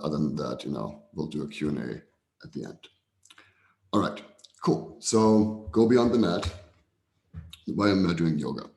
other than that, we'll do a Q&A at the end. All right, cool. So go beyond the mat. Why am I doing yoga?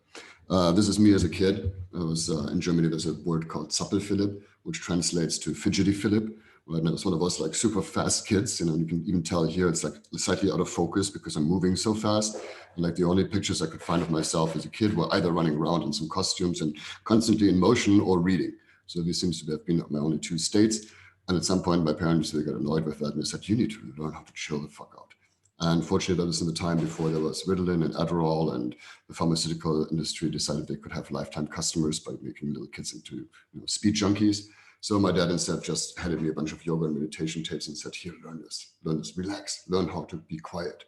This is me as a kid. I was in Germany. There's a word called Zappel-Philipp, which translates to fidgety Philip. Right? And I was one of those like super fast kids. You can even tell here it's like slightly out of focus because I'm moving so fast. And like the only pictures I could find of myself as a kid were either running around in some costumes and constantly in motion or reading. So these seems to have been my only two states. And at some point, my parents, they got annoyed with that and they said, you need to learn how to chill the fuck out. And fortunately, that was in the time before there was Ritalin and Adderall, and the pharmaceutical industry decided they could have lifetime customers by making little kids into speed junkies. So my dad instead just handed me a bunch of yoga and meditation tapes and said, here, learn this, relax, learn how to be quiet.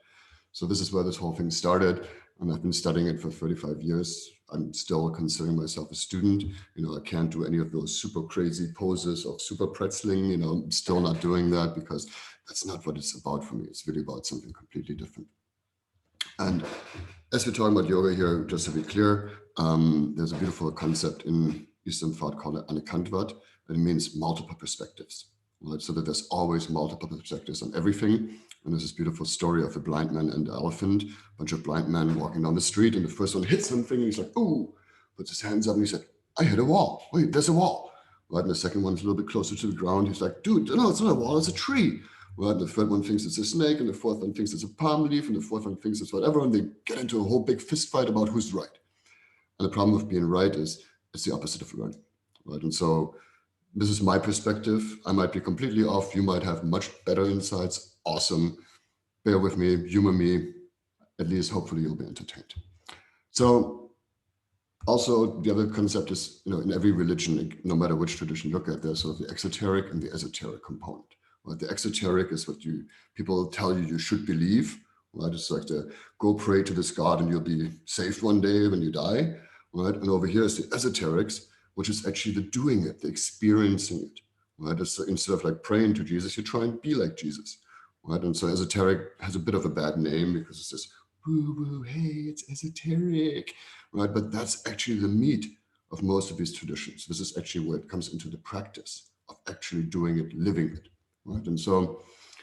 So this is where this whole thing started. And I've been studying it for 35 years. I'm still considering myself a student. I can't do any of those super crazy poses of super pretzeling. I'm still not doing that because that's not what it's about for me. It's really about something completely different. And as we're talking about yoga here, just to be clear, there's a beautiful concept in Eastern thought called Anekantvat. It means multiple perspectives, right? So that there's always multiple perspectives on everything. And there's this beautiful story of a blind man and the elephant, a bunch of blind men walking down the street, and the first one hits something, and he's like, ooh, puts his hands up, and he said, I hit a wall. Wait, there's a wall. Right? And the second one's a little bit closer to the ground. He's like, dude, no, it's not a wall, it's a tree. Right? And the third one thinks it's a snake, and the fourth one thinks it's a palm leaf, and the fourth one thinks it's whatever, and they get into a whole big fist fight about who's right. And the problem with being right is it's the opposite of learning. Right? And so this is my perspective. I might be completely off. You might have much better insights. Awesome. Bear with me, humor me. At least hopefully you'll be entertained. So also the other concept is, in every religion, no matter which tradition you look at, there's sort of the exoteric and the esoteric component. Right? The exoteric is what people tell you should believe. Right? It's like go pray to this God and you'll be saved one day when you die. Right? And over here is the esoterics, which is actually the doing it, the experiencing it. Right? It's, instead of like praying to Jesus, you try and be like Jesus. Right? And so esoteric has a bit of a bad name because it's this woo-woo, hey, it's esoteric. Right? But that's actually the meat of most of these traditions. This is actually where it comes into the practice of actually doing it, living it. Right? And so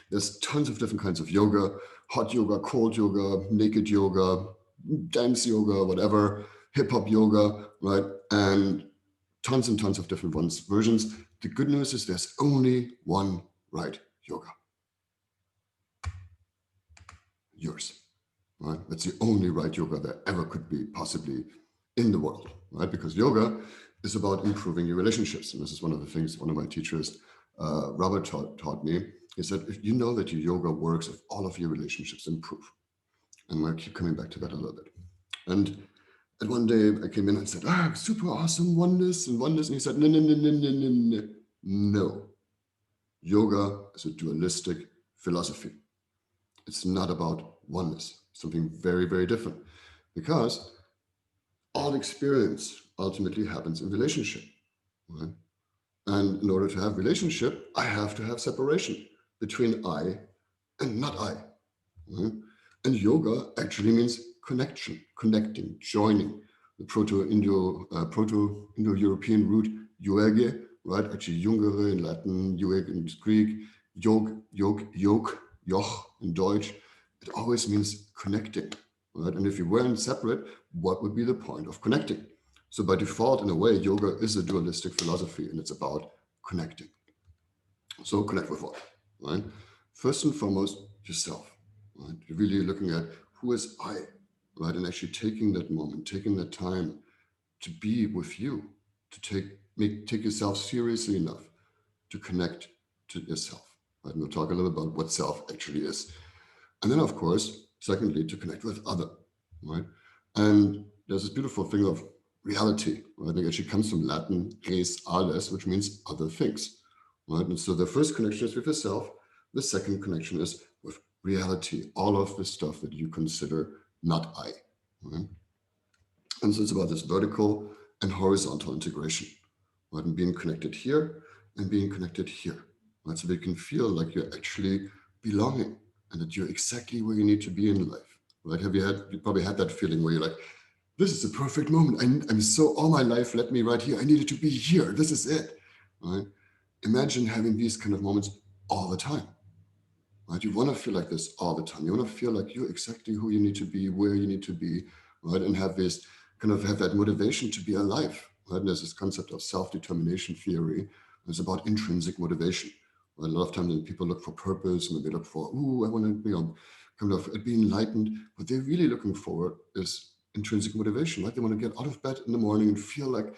there's tons of different kinds of yoga, hot yoga, cold yoga, naked yoga, dance yoga, whatever, hip hop yoga, right? And tons and tons of different versions. The good news is there's only one right yoga. Yours, right? That's the only right yoga there ever could be possibly in the world, right? Because yoga is about improving your relationships. And this is one of the things one of my teachers, Robert, taught me. He said, if you know that your yoga works, if all of your relationships improve. And I keep coming back to that a little bit. And one day I came in and said, super awesome, oneness. And he said, no. Yoga is a dualistic philosophy. It's not about oneness, something very, very different. Because all experience ultimately happens in relationship. Right? And in order to have relationship, I have to have separation between I and not I. Right? And yoga actually means connection, connecting, joining. The Proto-Indo-European root yoege, right? Actually, jungere in Latin, yoeg in Greek, yoke, joch in Deutsch. It always means connecting, right? And if you weren't separate, what would be the point of connecting? So by default, in a way, yoga is a dualistic philosophy, and it's about connecting. So connect with what, right? First and foremost, yourself. Right? You're really looking at who is I, right? And actually taking that moment, taking that time to be with you, to take yourself seriously enough to connect to yourself. Right? And we'll talk a little about what self actually is. And then, of course, secondly, to connect with other, right? And there's this beautiful thing of reality, right? I think it actually comes from Latin, res alles, which means other things, right? And so the first connection is with yourself. The second connection is with reality, all of the stuff that you consider not I. Right? And so it's about this vertical and horizontal integration, right? And being connected here and being connected here, right? So they can feel like you're actually belonging and that you're exactly where you need to be in life, right? You probably had that feeling where you're like, this is the perfect moment. I'm so, all my life led me right here. I needed to be here. This is it, right? Imagine having these kind of moments all the time, right? You want to feel like this all the time. You want to feel like you're exactly who you need to be, where you need to be, right? And have this kind of have that motivation to be alive, right? And there's this concept of self-determination theory. It's about intrinsic motivation. Right? A lot of times when people look for purpose and they look for, I want to, kind of be enlightened. What they're really looking for is intrinsic motivation, right? They want to get out of bed in the morning and feel like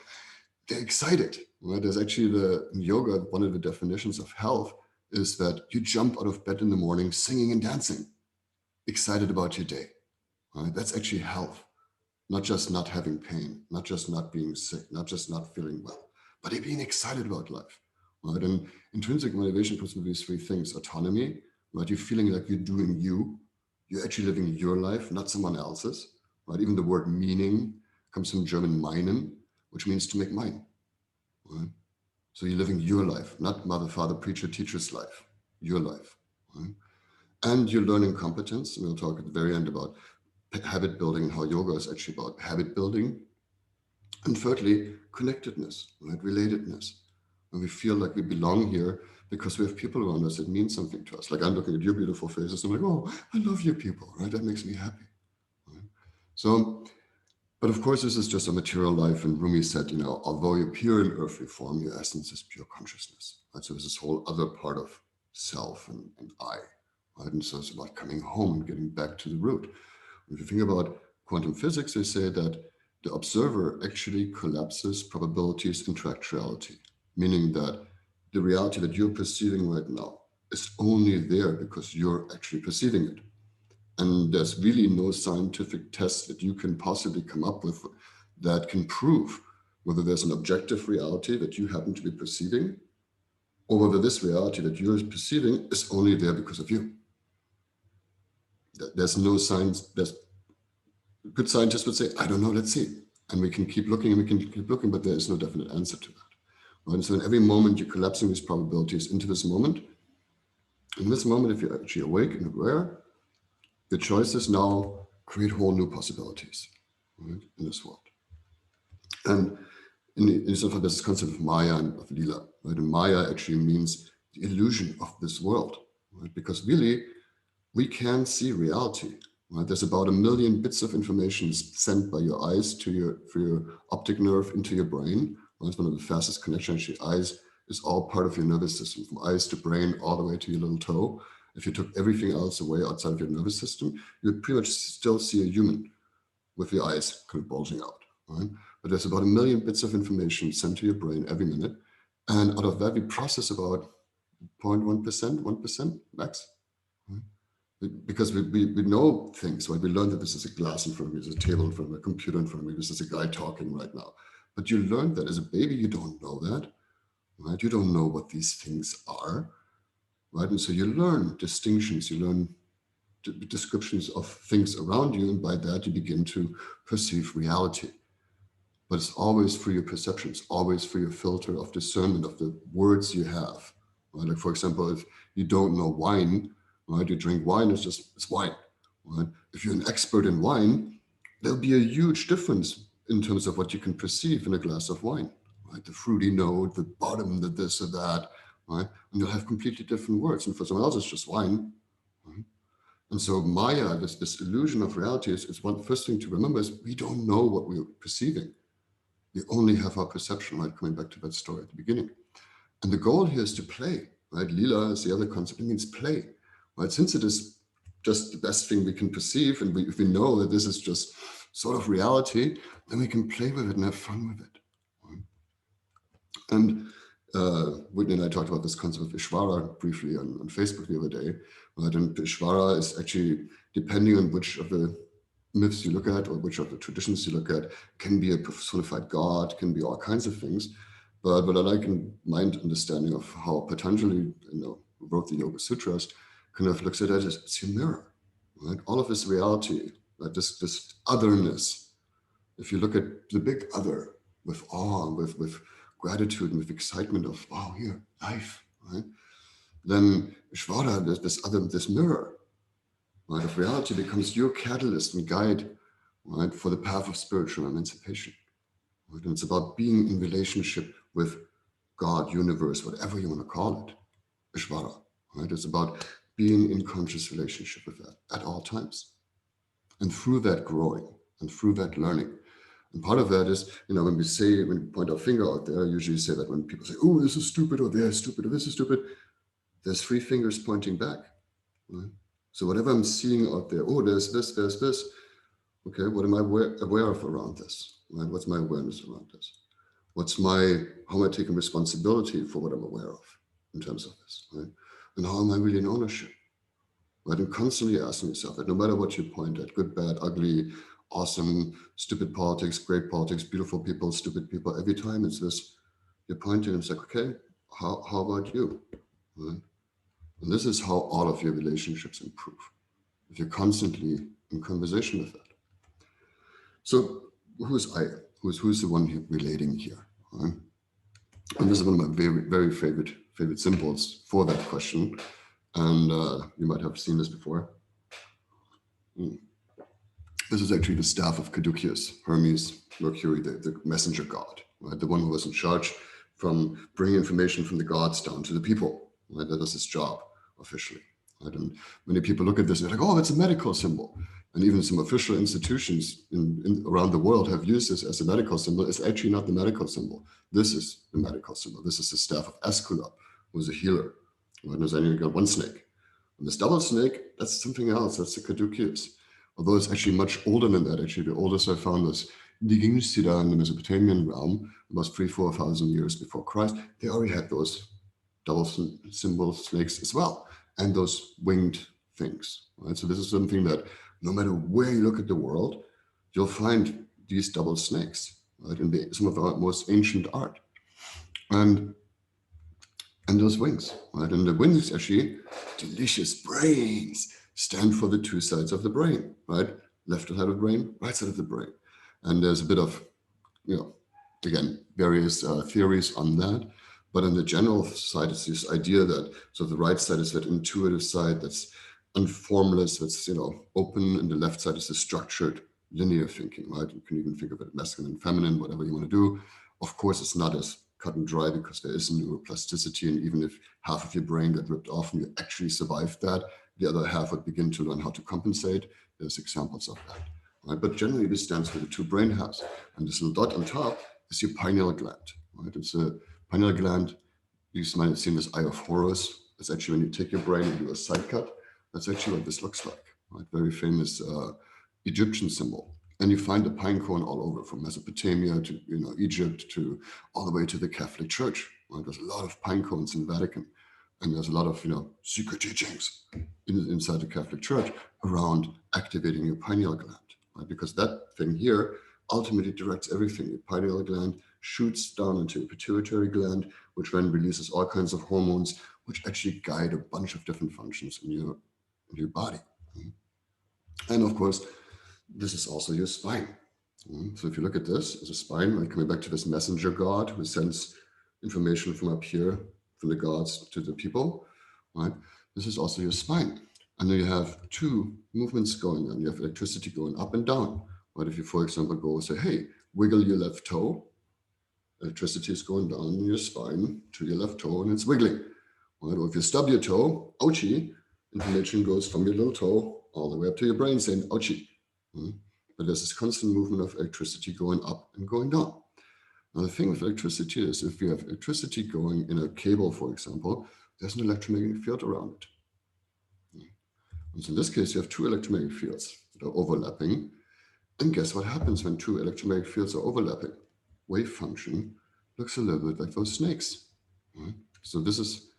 they're excited. Right? There's actually in yoga, one of the definitions of health is that you jump out of bed in the morning singing and dancing, excited about your day. Right? That's actually health, not just not having pain, not just not being sick, not just not feeling well, but being excited about life. Right? And intrinsic motivation comes from these three things: autonomy, right? You're feeling like you're doing you. You're actually living your life, not someone else's. Right? Even the word meaning comes from German meinen, which means to make mine. Right? So you're living your life, not mother, father, preacher, teacher's life, your life. Right? And you're learning competence. And we'll talk at the very end about habit building and how yoga is actually about habit building. And thirdly, connectedness, right? Relatedness. When we feel like we belong here because we have people around us that mean something to us. Like I'm looking at your beautiful faces. I'm like, oh, I love you people, right? That makes me happy. Right? So, but of course, this is just a material life. And Rumi said, although you appear in earthly form, your essence is pure consciousness. Right? So there's this whole other part of self and I. Right? And so it's about coming home and getting back to the root. If you think about quantum physics, they say that the observer actually collapses probabilities into actuality, meaning that the reality that you're perceiving right now is only there because you're actually perceiving it. And there's really no scientific test that you can possibly come up with that can prove whether there's an objective reality that you happen to be perceiving or whether this reality that you're perceiving is only there because of you. There's no science. Good scientists would say, I don't know, let's see. And we can keep looking and we can keep looking, but there is no definite answer to that. And so in every moment, you're collapsing these probabilities into this moment. In this moment, if you're actually awake and aware, the choices now create whole new possibilities, right, in this world. And in sort of this concept of Maya and of Lila, right? And Maya actually means the illusion of this world, right? Because really, we can see reality. Right? There's about 1 million bits of information sent by your eyes through your optic nerve into your brain. Right? It's one of the fastest connections. Actually, eyes is all part of your nervous system, from eyes to brain, all the way to your little toe. If you took everything else away outside of your nervous system, you'd pretty much still see a human with your eyes kind of bulging out. Right? But there's about 1 million bits of information sent to your brain every minute. And out of that, we process about 0.1%, 1% max. Right? Because we know things, right? We learned that this is a glass in front of me, there's a table in front of me, a computer in front of me, this is a guy talking right now. But you learned that as a baby, you don't know that, right? You don't know what these things are, right? And so you learn distinctions, you learn descriptions of things around you, and by that you begin to perceive reality. But it's always through your perceptions, always through your filter of discernment of the words you have, right? Like, for example, if you don't know wine, right? You drink wine, it's wine, right? If you're an expert in wine, there'll be a huge difference in terms of what you can perceive in a glass of wine, right? The fruity note, the bottom, the this or that, right? And you'll have completely different words. And for someone else, it's just wine, right? And so Maya, this illusion of reality is one first thing to remember is we don't know what we're perceiving. We only have our perception, right? Coming back to that story at the beginning. And the goal here is to play, right? Lila is the other concept. It means play, right? Since it is just the best thing we can perceive, and if we know that this is just sort of reality, then we can play with it and have fun with it. Right? And Whitney and I talked about this concept of Ishvara briefly on Facebook the other day. Right? And Ishvara is actually, depending on which of the myths you look at or which of the traditions you look at, can be a personified god, can be all kinds of things. But what I like in my understanding of how Patanjali, wrote the Yoga Sutras, kind of looks at it as it's your mirror, right? All of this reality, right? This otherness. If you look at the big other with awe, with gratitude and with excitement of, wow, here, life, right? Then Ishvara, this mirror, right, of reality becomes your catalyst and guide, right, for the path of spiritual emancipation. Right? And it's about being in relationship with God, universe, whatever you want to call it, Ishvara, right? It's about being in conscious relationship with that at all times. And through that growing and through that learning. And part of that is, when we point our finger out there, I usually say that when people say, oh, this is stupid, or they're stupid, or this is stupid, there's 3 fingers pointing back. Right? So whatever I'm seeing out there, oh, there's this. Okay, what am I aware of around this? Right? What's my awareness around this? How am I taking responsibility for what I'm aware of in terms of this? Right? And how am I really in ownership? Right? And constantly asking yourself that no matter what you point at, good, bad, ugly, awesome, stupid politics, great politics, beautiful people, stupid people, every time it's this, you're pointing and it's like, okay, how about you? Right? And this is how all of your relationships improve. If you're constantly in conversation with that. So who's I? Who's the one relating here? Right? And this is one of my very, very favorite symbols for that question. And you might have seen this before. This is actually the staff of Caduceus, Hermes, Mercury, the messenger god, right? The one who was in charge from bringing information from the gods down to the people. Right? That was his job officially. Right? And many people look at this and they're like, oh, it's a medical symbol. And even some official institutions around the world have used this as a medical symbol. It's actually not the medical symbol. This is the medical symbol. This is the staff of Escula, who was a healer. Right? There's only got 1 snake. And this double snake, that's something else. That's the Caduceus. Although it's actually much older than that. Actually, the oldest I found was Nigin-Sida in the Mesopotamian realm, about 3,000-4,000 years before Christ. They already had those double symbol snakes as well, and those winged things. Right? So this is something that no matter where you look at the world, you'll find these double snakes, right, in some of our most ancient art. And those wings, right? And the wings actually, delicious brains, stand for the 2 sides of the brain, right? Left side of the brain, right side of the brain. And there's a bit of, again, various theories on that. But on the general side, it's this idea that, so the right side is that intuitive side that's unformless, that's, open, and the left side is the structured, linear thinking, right? You can even think of it masculine, feminine, whatever you want to do. Of course, it's not as cut and dry because there is neuroplasticity, and even if half of your brain got ripped off and you actually survived that, the other half would begin to learn how to compensate. There's examples of that. Right? But generally, this stands for the 2 brain halves. And this little dot on top is your pineal gland. Right? It's a pineal gland. You might have seen this Eye of Horus. It's actually when you take your brain and do a side cut. That's actually what this looks like. Right? Very famous Egyptian symbol. And you find the pine cone all over, from Mesopotamia to Egypt to all the way to the Catholic Church. Right? There's a lot of pine cones in the Vatican. And there's a lot of secret teachings inside the Catholic Church around activating your pineal gland, right? Because that thing here ultimately directs everything. Your pineal gland shoots down into your pituitary gland, which then releases all kinds of hormones, which actually guide a bunch of different functions in your body. And of course, this is also your spine. So if you look at this as a spine, like coming back to this messenger god who sends information from up here, from the gods to the people, right? This is also your spine. And then you have 2 movements going on. You have electricity going up and down. Right? If you, for example, go and say, hey, wiggle your left toe, electricity is going down in your spine to your left toe and it's wiggling. Right? Or if you stub your toe, ouchie, information goes from your little toe all the way up to your brain saying, ouchie. Right? But there's this constant movement of electricity going up and going down. Now, the thing with electricity is if you have electricity going in a cable, for example, there's an electromagnetic field around it. And so in this case, you have 2 electromagnetic fields that are overlapping. And guess what happens when 2 electromagnetic fields are overlapping? Wave function looks a little bit like those snakes. Right? So this is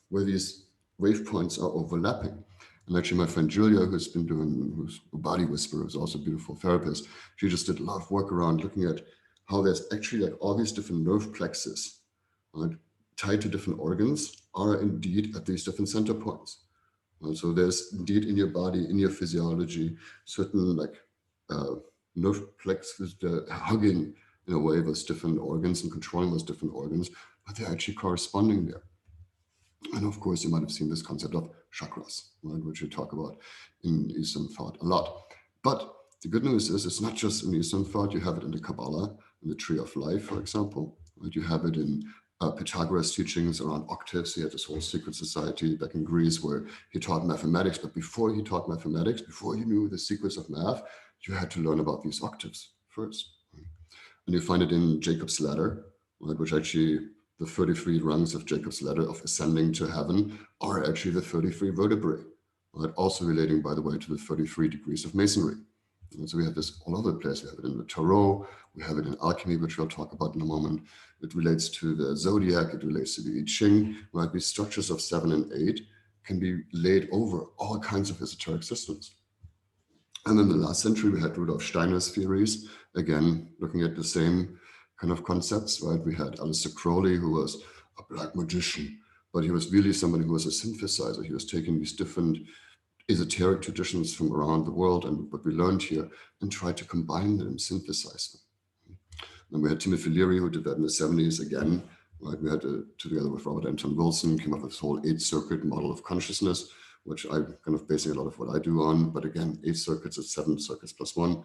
where these wave points are overlapping. And actually, my friend Julia, who's a body whisperer, who's also a beautiful therapist, she just did a lot of work around looking at how there's actually like all these different nerve plexes, right, tied to different organs are indeed at these different center points. Right? So there's indeed in your body, in your physiology, certain nerve plexes hugging in a way those different organs and controlling those different organs, but they're actually corresponding there. And of course, you might have seen this concept of chakras, right, which we talk about in Eastern thought a lot. But the good news is it's not just in Eastern thought. You have it in the Kabbalah, in the Tree of Life, for example. Right? You have it in Pythagoras' teachings around octaves. He had this whole secret society back in Greece where he taught mathematics. But before he taught mathematics, before you knew the secrets of math, you had to learn about these octaves first. And you find it in Jacob's ladder, right, which actually the 33 rungs of Jacob's ladder of ascending to heaven are actually the 33 vertebrae, right? Also relating, by the way, to the 33 degrees of masonry. And so we have this all over the place. We have it in the tarot, we have it in alchemy, which we'll talk about in a moment. It relates to the zodiac, it relates to the I Ching, right? These structures of 7 and 8 can be laid over all kinds of esoteric systems. And then the last century, we had Rudolf Steiner's theories, again, looking at the same kind of concepts, right? We had Aleister Crowley, who was a black magician, but he was really somebody who was a synthesizer. He was taking these different esoteric traditions from around the world and what we learned here and tried to combine them, synthesize them. And we had Timothy Leary, who did that in the 70s again, right? We had together with Robert Anton Wilson, came up with this whole 8-circuit model of consciousness, which I'm kind of basing a lot of what I do on. But again, 8 circuits is 7 circuits plus 1,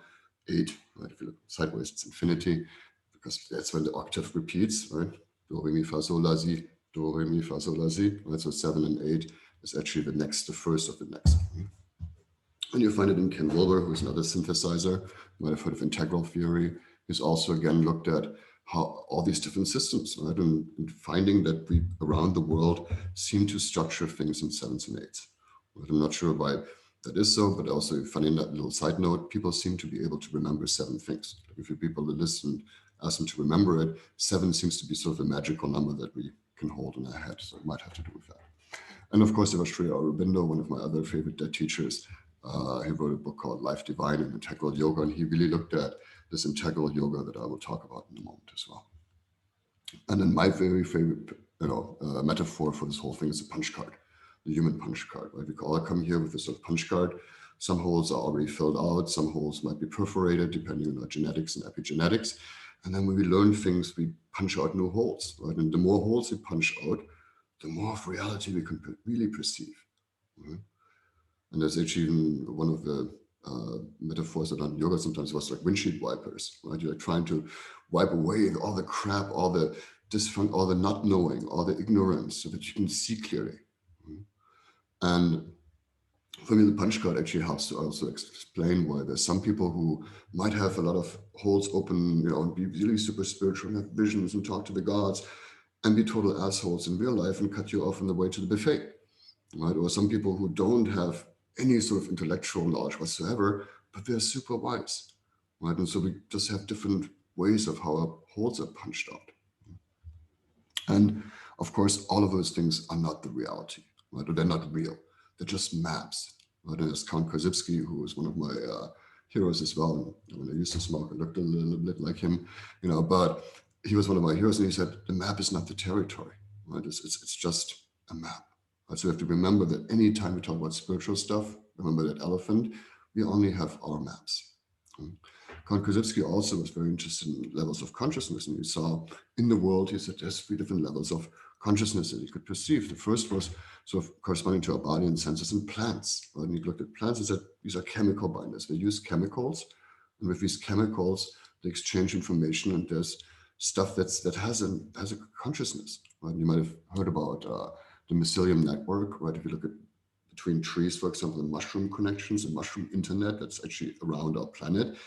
8, right? If you look sideways, it's infinity, because that's when the octave repeats, right? Do, re, mi, fa, sol, la, si, do, re, mi, fa, sol, la, si, right? So 7 and 8 is actually the first of the next. And you find it in Ken Wilber, who's another synthesizer. You might have heard of integral theory. He's also, again, looked at how all these different systems, right? And finding that we, around the world, seem to structure things in 7s and 8s. Right? I'm not sure why that is so, but also, funny little side note, people seem to be able to remember 7 things. Like if you people listen and ask them to remember it, 7 seems to be sort of a magical number that we can hold in our head. So it might have to do with that. And of course, there was Sri Aurobindo, one of my other favorite dead teachers. He wrote a book called Life Divine and Integral Yoga, and he really looked at this integral yoga that I will talk about in a moment as well. And then my very favorite, metaphor for this whole thing is a punch card, the human punch card. Right? We all come here with this sort of punch card. Some holes are already filled out. Some holes might be perforated, depending on our genetics and epigenetics. And then when we learn things, we punch out new holes. Right? And the more holes we punch out, the more of reality we can really perceive. Right? And there's actually even one of the metaphors that on yoga sometimes was like windshield wipers, right? You're like trying to wipe away all the crap, all the dysfunction, all the not knowing, all the ignorance, so that you can see clearly. And for me, the punch card actually helps to also explain why there's some people who might have a lot of holes open, and be really super spiritual and have visions and talk to the gods and be total assholes in real life and cut you off on the way to the buffet, right? Or some people who don't have any sort of intellectual knowledge whatsoever, but they're super wise, right? And so we just have different ways of how our holes are punched out. And of course, all of those things are not the reality, right? Or they're not real. They're just maps, right? And there's Count Korzybski, who was one of my heroes as well. When I used to smoke, I looked a little bit like him, but he was one of my heroes. And he said, the map is not the territory, right? It's just a map. So we have to remember that anytime we talk about spiritual stuff, remember that elephant, we only have our maps. Count Korzybski also was very interested in levels of consciousness. And he saw in the world, he said, there's 3 different levels of consciousness that he could perceive. The first was sort of corresponding to our body and senses and plants. Right? And he looked at plants and said, these are chemical binders. They use chemicals. And with these chemicals, they exchange information. And there's stuff that has a consciousness. Right? You might have heard about the mycelium network, right? If you look at between trees, for example, the mushroom connections, the mushroom internet that's actually around our planet,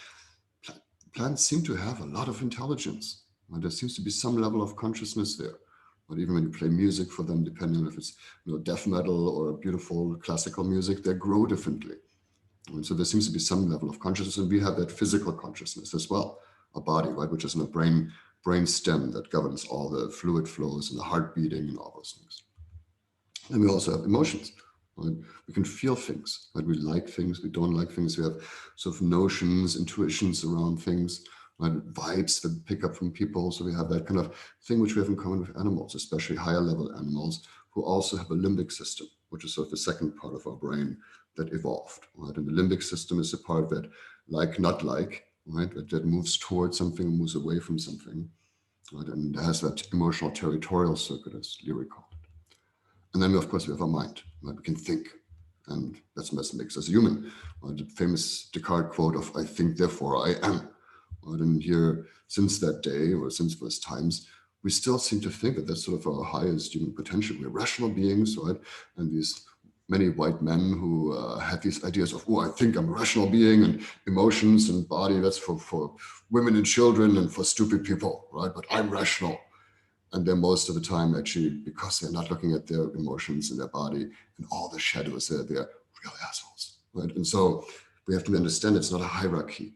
plants seem to have a lot of intelligence. Right? There seems to be some level of consciousness there. But even when you play music for them, depending on if it's death metal or beautiful classical music, they grow differently. And so there seems to be some level of consciousness, and we have that physical consciousness as well, a body, right, which is in a brain stem that governs all the fluid flows and the heart beating and all those things. And we also have emotions. Right? We can feel things. Right? We like things, we don't like things. We have sort of notions, intuitions around things, right? Vibes that we pick up from people. So we have that kind of thing which we have in common with animals, especially higher level animals who also have a limbic system, which is sort of the second part of our brain that evolved. Right? And the limbic system is the part that like, not like, right? That moves towards something, moves away from something. Right? And has that emotional territorial circuit, as Leary called it. And then, of course, we have our mind. Right? We can think. And that's what makes us human. Right? The famous Descartes quote of, I think, therefore I am. Right? And here, since that day, or since those times, we still seem to think that that's sort of our highest human potential. We're rational beings, right? And these many white men who have these ideas of, oh, I think I'm a rational being, and emotions and body, that's for women and children and for stupid people, right? But I'm rational. And they're most of the time actually, because they're not looking at their emotions and their body and all the shadows, they're real assholes, right? And so we have to understand it's not a hierarchy,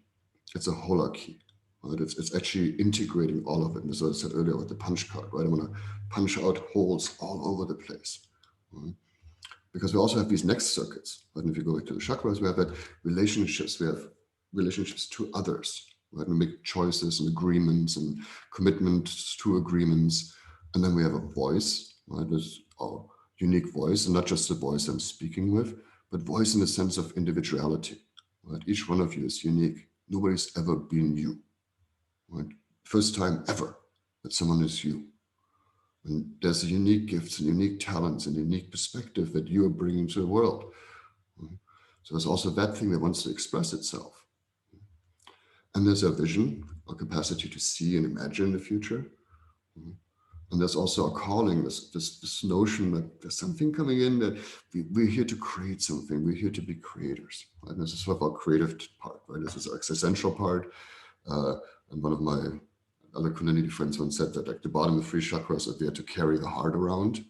it's a holarchy, right? It's actually integrating all of it. And as I said earlier with the punch card, right? I want to punch out holes all over the place, right? Because we also have these next circuits, right? And if you go to the chakras, we have that relationships, we have relationships to others, right? We make choices and agreements and commitments to agreements. And then we have a voice, right? There's our unique voice, and not just the voice I'm speaking with, but voice in the sense of individuality, right? Each one of you is unique. Nobody's ever been you, right? First time ever that someone is you. And there's unique gifts and unique talents and unique perspective that you are bringing to the world. Right? So there's also that thing that wants to express itself. And there's a vision, a capacity to see and imagine the future. And there's also a calling, this notion that there's something coming in, that we're here to create something. We're here to be creators. Right? And this is sort of our creative part, right? This is our existential part. And one of my other Kundalini friends once said that, like, the bottom three chakras are there to carry the heart around,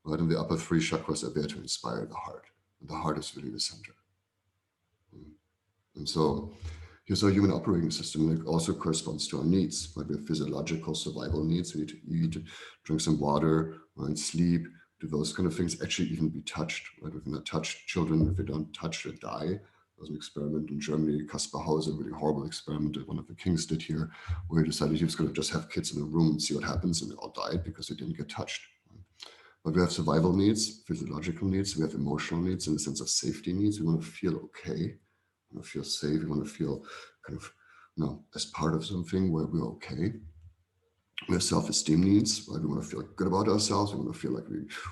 right? And the upper three chakras are there to inspire the heart. And the heart is really the center. And so here's our human operating system. And it also corresponds to our needs, right? We have physiological survival needs. We need to eat, drink some water, right? Sleep, do those kind of things, actually even be touched, right? We cannot touch children. If they don't touch, they die. There was an experiment in Germany, Kaspar Hauser, a really horrible experiment that one of the kings did here, where he decided he was going to just have kids in a room and see what happens, and they all died because they didn't get touched. Right? But we have survival needs, physiological needs, we have emotional needs in the sense of safety needs. We want to feel okay. We want to feel safe. We want to feel kind of, as part of something where we're okay. We have self-esteem needs, right? We want to feel good about ourselves. We want to feel like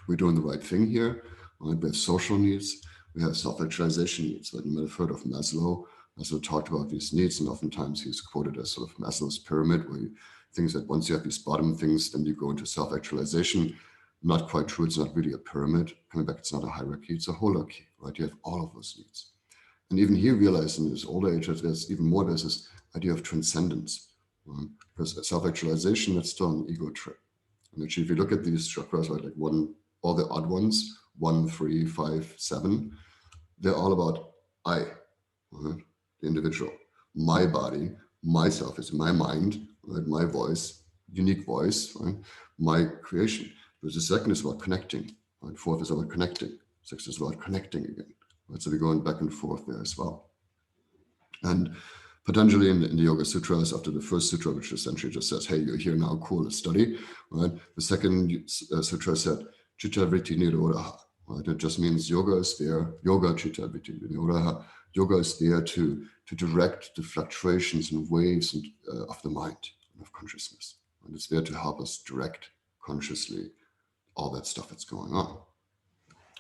we're doing the right thing here, right? We have social needs. We have self-actualization needs. Like, you might have heard of Maslow. Maslow talked about these needs, and oftentimes he's quoted as sort of Maslow's pyramid, where he thinks that once you have these bottom things, then you go into self-actualization. Not quite true. It's not really a pyramid. Coming back, it's not a hierarchy. It's a holarchy, right? You have all of those needs. And even he realized in his older age that there's even more. There's this idea of transcendence. Because self-actualization, that's still an ego trip. And actually, if you look at these chakras, right, like all the odd ones, 1, 3, 5, 7, they're all about I, right? The individual, my body, myself, is my mind, right? My voice, unique voice, right? My creation. There's the second is about connecting, right? Fourth is about connecting. Sixth is about connecting again. Right? So we're going back and forth there as well. And Patanjali in the Yoga Sutras, after the first sutra, which essentially just says, hey, you're here now, cool, let's study, right? The second sutra said, Chitta Vritti Nirodha, right? It just means yoga is there, yoga Chitta Vritti Nirodha. Yoga is there to direct the fluctuations and waves of the mind, of consciousness. And it's there to help us direct consciously all that stuff that's going on.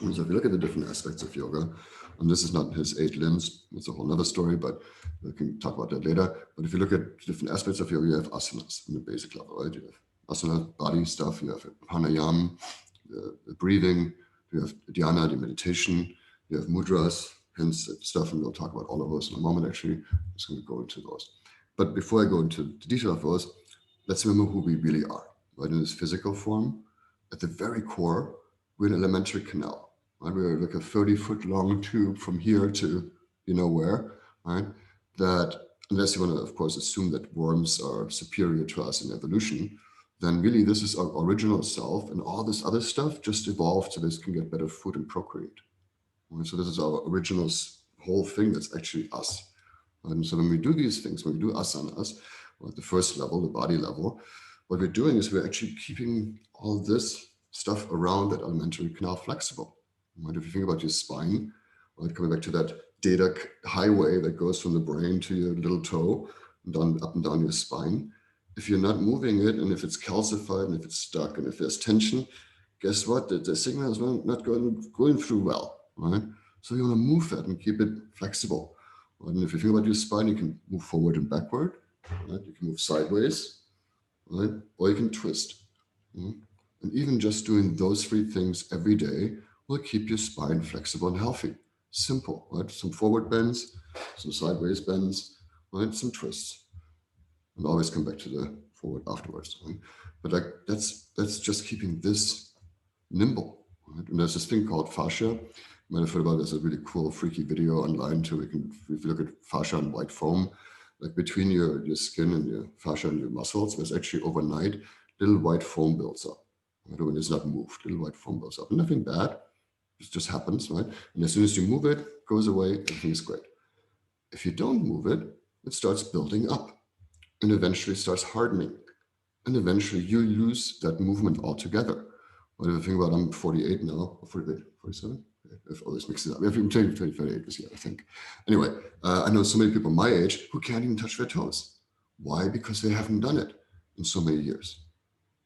And so if you look at the different aspects of yoga, and this is not his 8 limbs, it's a whole other story, but we can talk about that later. But if you look at different aspects of yoga, you have asanas in the basic level, right? You have asana, body stuff, you have pranayama, the breathing, you have dhyana, the meditation, you have mudras, hence stuff, and we'll talk about all of those in a moment, actually. I'm just going to go into those. But before I go into the detail of those, let's remember who we really are, right? In this physical form, at the very core, we're an elementary canal. Right? We're like a 30-foot long tube from here to where, right? That, unless you want to, of course, assume that worms are superior to us in evolution, then really this is our original self, and all this other stuff just evolved so this can get better food and procreate. Right? So this is our original whole thing that's actually us. And so when we do these things, when we do asanas, at the first level, the body level, what we're doing is we're actually keeping all this stuff around that elementary canal flexible. Right? If you think about your spine, right, coming back to that data highway that goes from the brain to your little toe, and up and down your spine, if you're not moving it, and if it's calcified, and if it's stuck, and if there's tension, guess what? The signal is not going through well, right? So you want to move that and keep it flexible. Right? And if you think about your spine, you can move forward and backward, right? You can move sideways, right? Or you can twist. Mm. And even just doing those 3 things every day will keep your spine flexible and healthy. Simple, right? Some forward bends, some sideways bends, right? Some twists, and always come back to the forward afterwards. Right? But like that's just keeping this nimble. Right? And there's this thing called fascia. You might have heard about it. There's a really cool, freaky video online too. If you look at fascia and white foam, like between your skin and your fascia and your muscles, there's actually overnight little white foam builds up. Right? When it's not moved, little white foam builds up. Nothing bad. It just happens, right? And as soon as you move it, it goes away, everything is great. If you don't move it, it starts building up and eventually starts hardening. And eventually you lose that movement altogether. Whatever the thing about, I'm 48 now, or 48, 47? I've always mixed it up. I'm turning 38 this year, I think. Anyway, I know so many people my age who can't even touch their toes. Why? Because they haven't done it in so many years.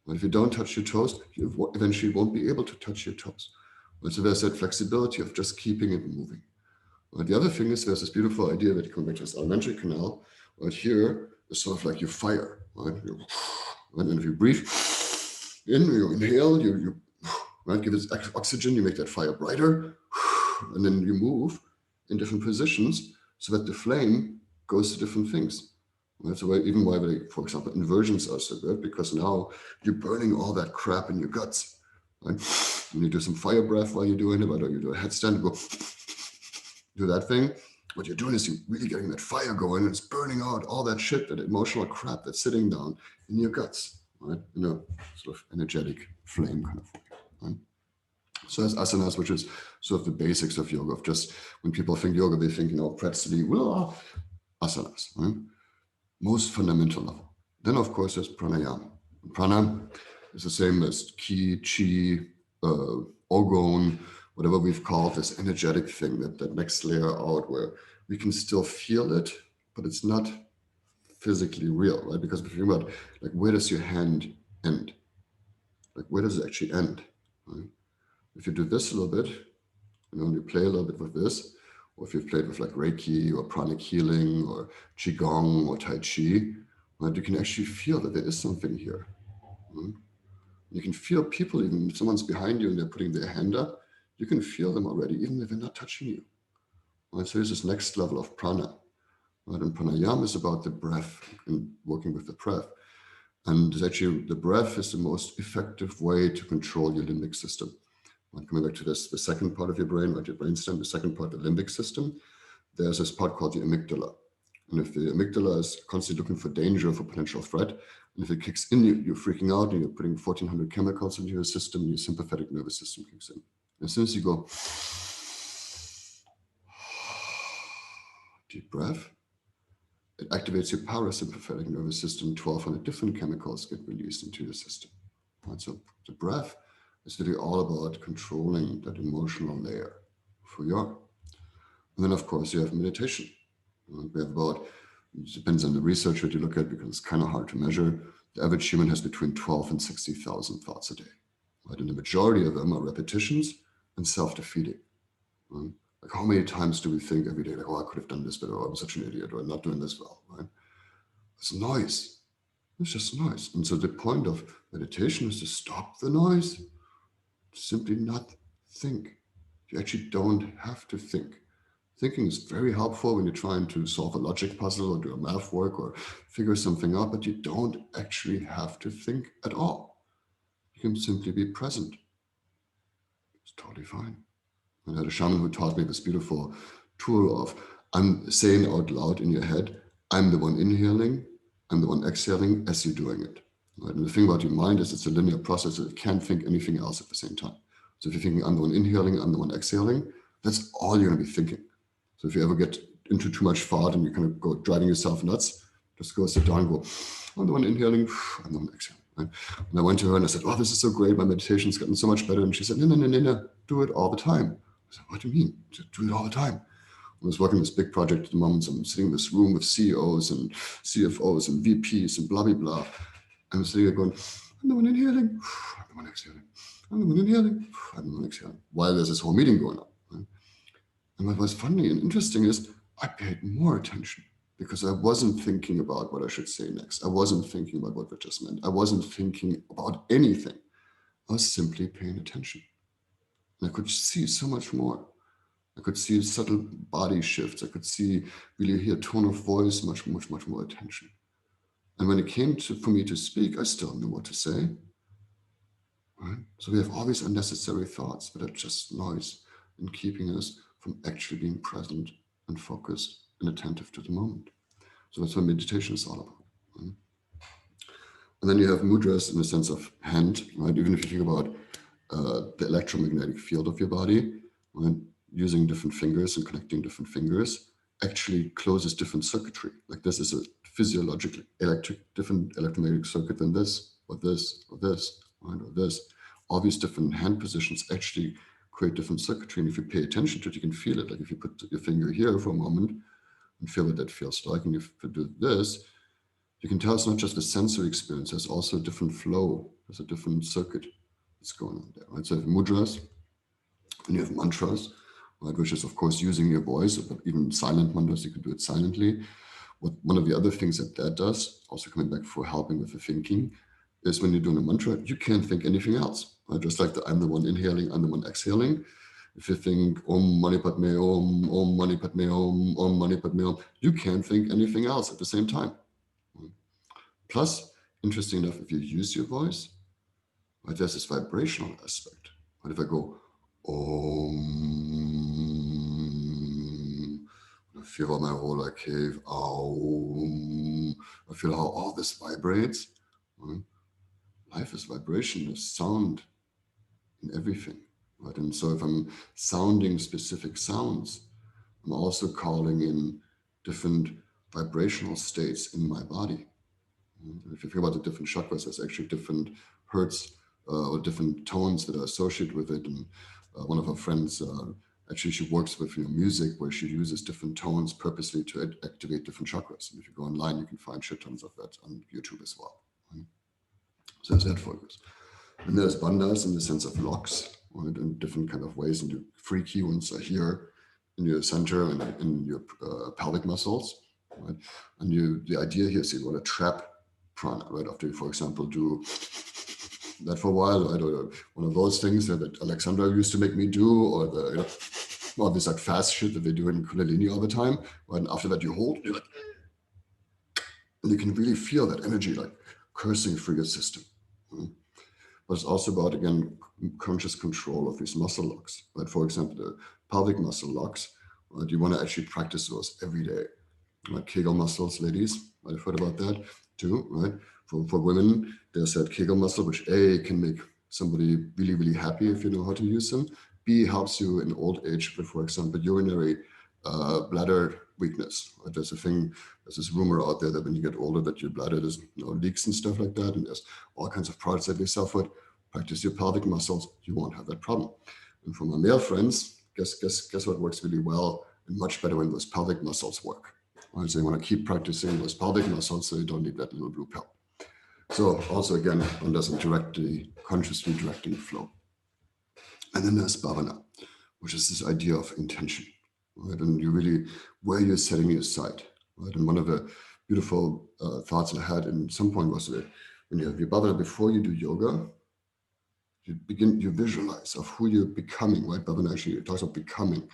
But if you don't touch your toes, you eventually won't be able to touch your toes. But so there's that flexibility of just keeping it moving. The other thing is there's this beautiful idea that you come back to this alimentary canal. Right here is sort of like your fire. Right? And if you breathe in, you inhale, you right, give it oxygen, you make that fire brighter, and then you move in different positions so that the flame goes to different things. That's why even why, for example, inversions are so good, because now you're burning all that crap in your guts. Right? When you do some fire breath while you're doing it, whether you do a headstand, go do that thing. What you're doing is you're really getting that fire going, and it's burning out all that shit, that emotional crap that's sitting down in your guts, right? In a sort of energetic flame kind of way. Right? So there's asanas, which is sort of the basics of yoga. Of just when people think yoga, they think, pretzely, asanas, right? Most fundamental level. Then, of course, there's pranayama. Prana is the same as ki, chi, orgone, whatever we've called this energetic thing, that next layer out where we can still feel it, but it's not physically real, right? Because if you think about, like, where does your hand end? Like, where does it actually end? Right? If you do this a little bit, you play a little bit with this, or if you've played with like Reiki or pranic healing or Qigong or Tai Chi, right, you can actually feel that there is something here. Right? You can feel people, even if someone's behind you and they're putting their hand up, you can feel them already, even if they're not touching you. Right? So there's this next level of prana. Right? And pranayama is about the breath and working with the breath. And it's actually, the breath is the most effective way to control your limbic system. And coming back to this, the second part of your brain, right, your brainstem, the second part, the limbic system, there's this part called the amygdala. And if the amygdala is constantly looking for danger, for potential threat, and if it kicks in, you're freaking out and you're putting 1,400 chemicals into your system, your sympathetic nervous system kicks in. And as soon as you go deep breath, it activates your parasympathetic nervous system. 1,200 different chemicals get released into your system. And so the breath is really all about controlling that emotional layer for you. And then, of course, you have meditation. We have about, it depends on the research that you look at, because it's kind of hard to measure. The average human has between 12 and 60,000 thoughts a day. Right? And the majority of them are repetitions and self-defeating. Right? Like, how many times do we think every day, like, oh, I could have done this better, or I'm such an idiot, or I'm not doing this well, right? It's noise. It's just noise. And so the point of meditation is to stop the noise, simply not think. You actually don't have to think. Thinking is very helpful when you're trying to solve a logic puzzle or do a math work or figure something out, but you don't actually have to think at all. You can simply be present. It's totally fine. I had a shaman who taught me this beautiful tool of saying out loud in your head, I'm the one inhaling, I'm the one exhaling as you're doing it. Right? And the thing about your mind is it's a linear process. It can't think anything else at the same time. So if you're thinking, I'm the one inhaling, I'm the one exhaling, that's all you're going to be thinking. So if you ever get into too much thought and you kind of go driving yourself nuts, just go sit down and go, I'm the one inhaling, I'm the one exhaling. Right? And I went to her and I said, oh, this is so great. My meditation's gotten so much better. And she said, no, do it all the time. I said, what do you mean? Just do it all the time. I was working on this big project at the moment. So I'm sitting in this room with CEOs and CFOs and VPs and blah, blah, blah. And I'm sitting there going, I'm the one inhaling, I'm the one exhaling. I'm the one inhaling, I'm the one exhaling. While there's this whole meeting going on. Right? And what was funny and interesting is I paid more attention. because I wasn't thinking about what I should say next. I wasn't thinking about what that just meant. I wasn't thinking about anything. I was simply paying attention. And I could see so much more. I could see subtle body shifts. I could see, really hear tone of voice, much more attention. And when it came for me to speak, I still knew what to say. Right? So we have all these unnecessary thoughts that are just noise and keeping us from actually being present and focused and attentive to the moment. So that's what meditation is all about. Right? And then you have mudras in the sense of hand, right? Even if you think about the electromagnetic field of your body, right? Using different fingers and connecting different fingers actually closes different circuitry. Like this is a physiological different electromagnetic circuit than this, or this, or this, right? Or this. All these different hand positions actually create different circuitry. And if you pay attention to it, you can feel it. Like if you put your finger here for a moment and feel what that feels like, and if you do this, you can tell it's not just a sensory experience, there's also a different flow, there's a different circuit that's going on there, right? So you have mudras, and you have mantras, right, which is, of course, using your voice, but even silent mantras, you can do it silently. One of the other things that does, also coming back for helping with the thinking, is when you're doing a mantra, you can't think anything else, right? Just like I'm the one inhaling, I'm the one exhaling. If you think Om Mani Padme Om, Om Mani Padme Om, Om Mani Padme Om, you can't think anything else at the same time. Plus, interesting enough, if you use your voice, right, there's this vibrational aspect. Right? If I go Om, I feel how my whole cave, Om, I feel how all this vibrates. Right? Life is vibration, there's sound in everything. Right? And so if I'm sounding specific sounds, I'm also calling in different vibrational states in my body. If you think about the different chakras, there's actually different hertz or different tones that are associated with it. And one of our friends, actually, she works with music where she uses different tones purposely to activate different chakras. And if you go online, you can find shit tons of that on YouTube as well. Right? So there's that focus. And there's bandhas in the sense of locks, right, in different kind of ways. And the three key ones are here in your center and in your pelvic muscles. Right? And the idea here is you want to trap prana, right? After you, for example, do that for a while, right? Or one of those things that Alexandra used to make me do, or all this like fast shit that they do in Kundalini all the time. Right? And after that, you hold, you're like, and you can really feel that energy like coursing through your system. Right? But it's also about, again, conscious control of these muscle locks, right? For example, the pelvic muscle locks, right? You want to actually practice those every day. Like Kegel muscles, ladies, might have heard about that too, right? For women, there's that Kegel muscle, which A, can make somebody really, really happy if you know how to use them. B, helps you in old age with, for example, urinary bladder weakness. Right? There's this rumor out there that when you get older that your bladder does leaks and stuff like that, and there's all kinds of products that they sell for it. Practice your pelvic muscles, you won't have that problem. And for my male friends, guess what works really well and much better when those pelvic muscles work. Right? So you want to keep practicing those pelvic muscles so you don't need that little blue pill. So also again, one doesn't consciously directing the flow. And then there's bhavana, which is this idea of intention. Right? And where you're setting your sight. Right? And one of the beautiful thoughts I had in some point was that when you have your bhavana before you do yoga, you visualize of who you're becoming, right? Bhavana actually talks about becoming.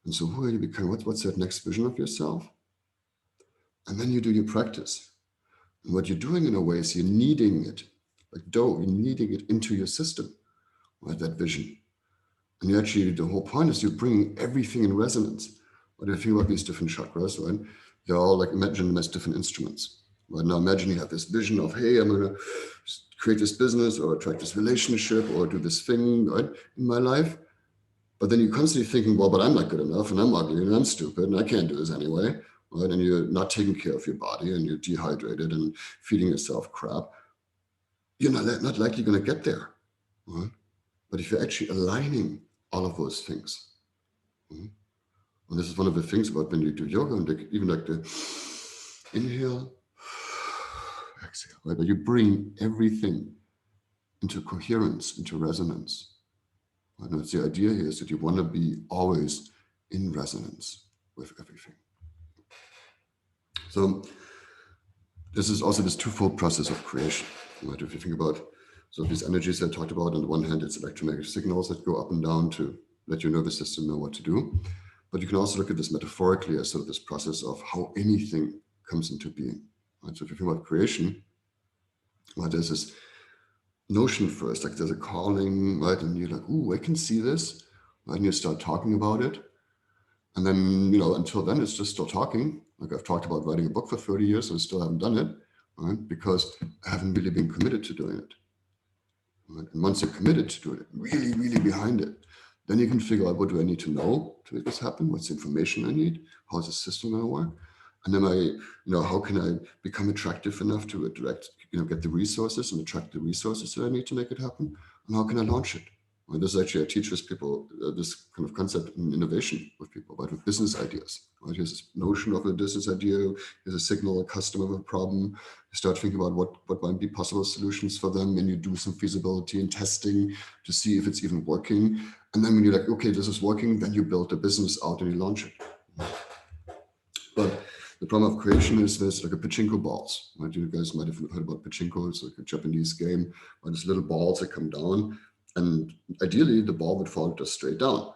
And so who are you becoming? What's that next vision of yourself? And then you do your practice. And what you're doing in a way is you're kneading it, like dough, you're kneading it into your system, right? That vision. And the whole point is you're bringing everything in resonance. What do you think about these different chakras, right? They're all like, imagine them as different instruments. Right now, imagine you have this vision of, hey, I'm going to create this business or attract this relationship or do this thing, right, in my life. But then you're constantly thinking, well, but I'm not good enough and I'm ugly and I'm stupid and I can't do this anyway, right? And you're not taking care of your body and you're dehydrated and feeding yourself crap. You're not likely going to get there, right? But if you're actually aligning all of those things, right? And this is one of the things about when you do yoga, and even like the inhale, exhale, right? But you bring everything into coherence, into resonance. Right? And that's the idea here, is that you want to be always in resonance with everything. So this is also this twofold process of creation. Right? If you think about these energies I talked about, on the one hand, it's electromagnetic signals that go up and down to let your nervous system know what to do. But you can also look at this metaphorically as sort of this process of how anything comes into being. Right? So if you think about creation, right, there's this notion first, like there's a calling, right? And you're like, ooh, I can see this. Right? And you start talking about it. And then, until then, it's just still talking. Like I've talked about writing a book for 30 years, and I still haven't done it, right? Because I haven't really been committed to doing it. Right? And once you're committed to doing it, really, really behind it, then you can figure out, what do I need to know to make this happen? What's the information I need? How's the system going to work? And then how can I become attractive enough to get the resources and attract the resources that I need to make it happen? And how can I launch it? Well, this is actually, I teach this people this kind of concept in innovation with people, right? With business ideas, right? Here's this notion of a business idea. Here's a signal, a customer with a problem. You start thinking about what might be possible solutions for them, and you do some feasibility and testing to see if it's even working. And then when you're like, okay, this is working, then you build the business out and you launch it. But the problem of creation is there's like a pachinko balls, right? You guys might have heard about pachinko. It's like a Japanese game where there's little balls that come down, and ideally the ball would fall just straight down.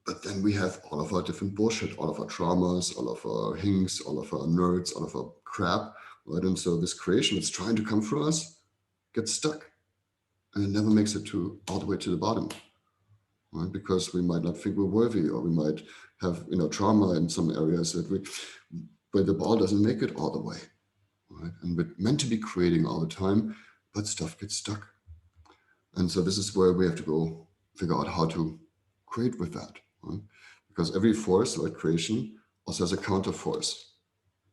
But then we have all of our different bullshit, all of our traumas, all of our hinks, all of our nerds, all of our crap, right? And so this creation that's trying to come through us gets stuck, and it never makes it all the way to the bottom, right? Because we might not think we're worthy, or we might have trauma in some areas where the ball doesn't make it all the way, right? And we're meant to be creating all the time, but stuff gets stuck. And so this is where we have to go figure out how to create with that, right? Because every force, like creation, also has a counter force,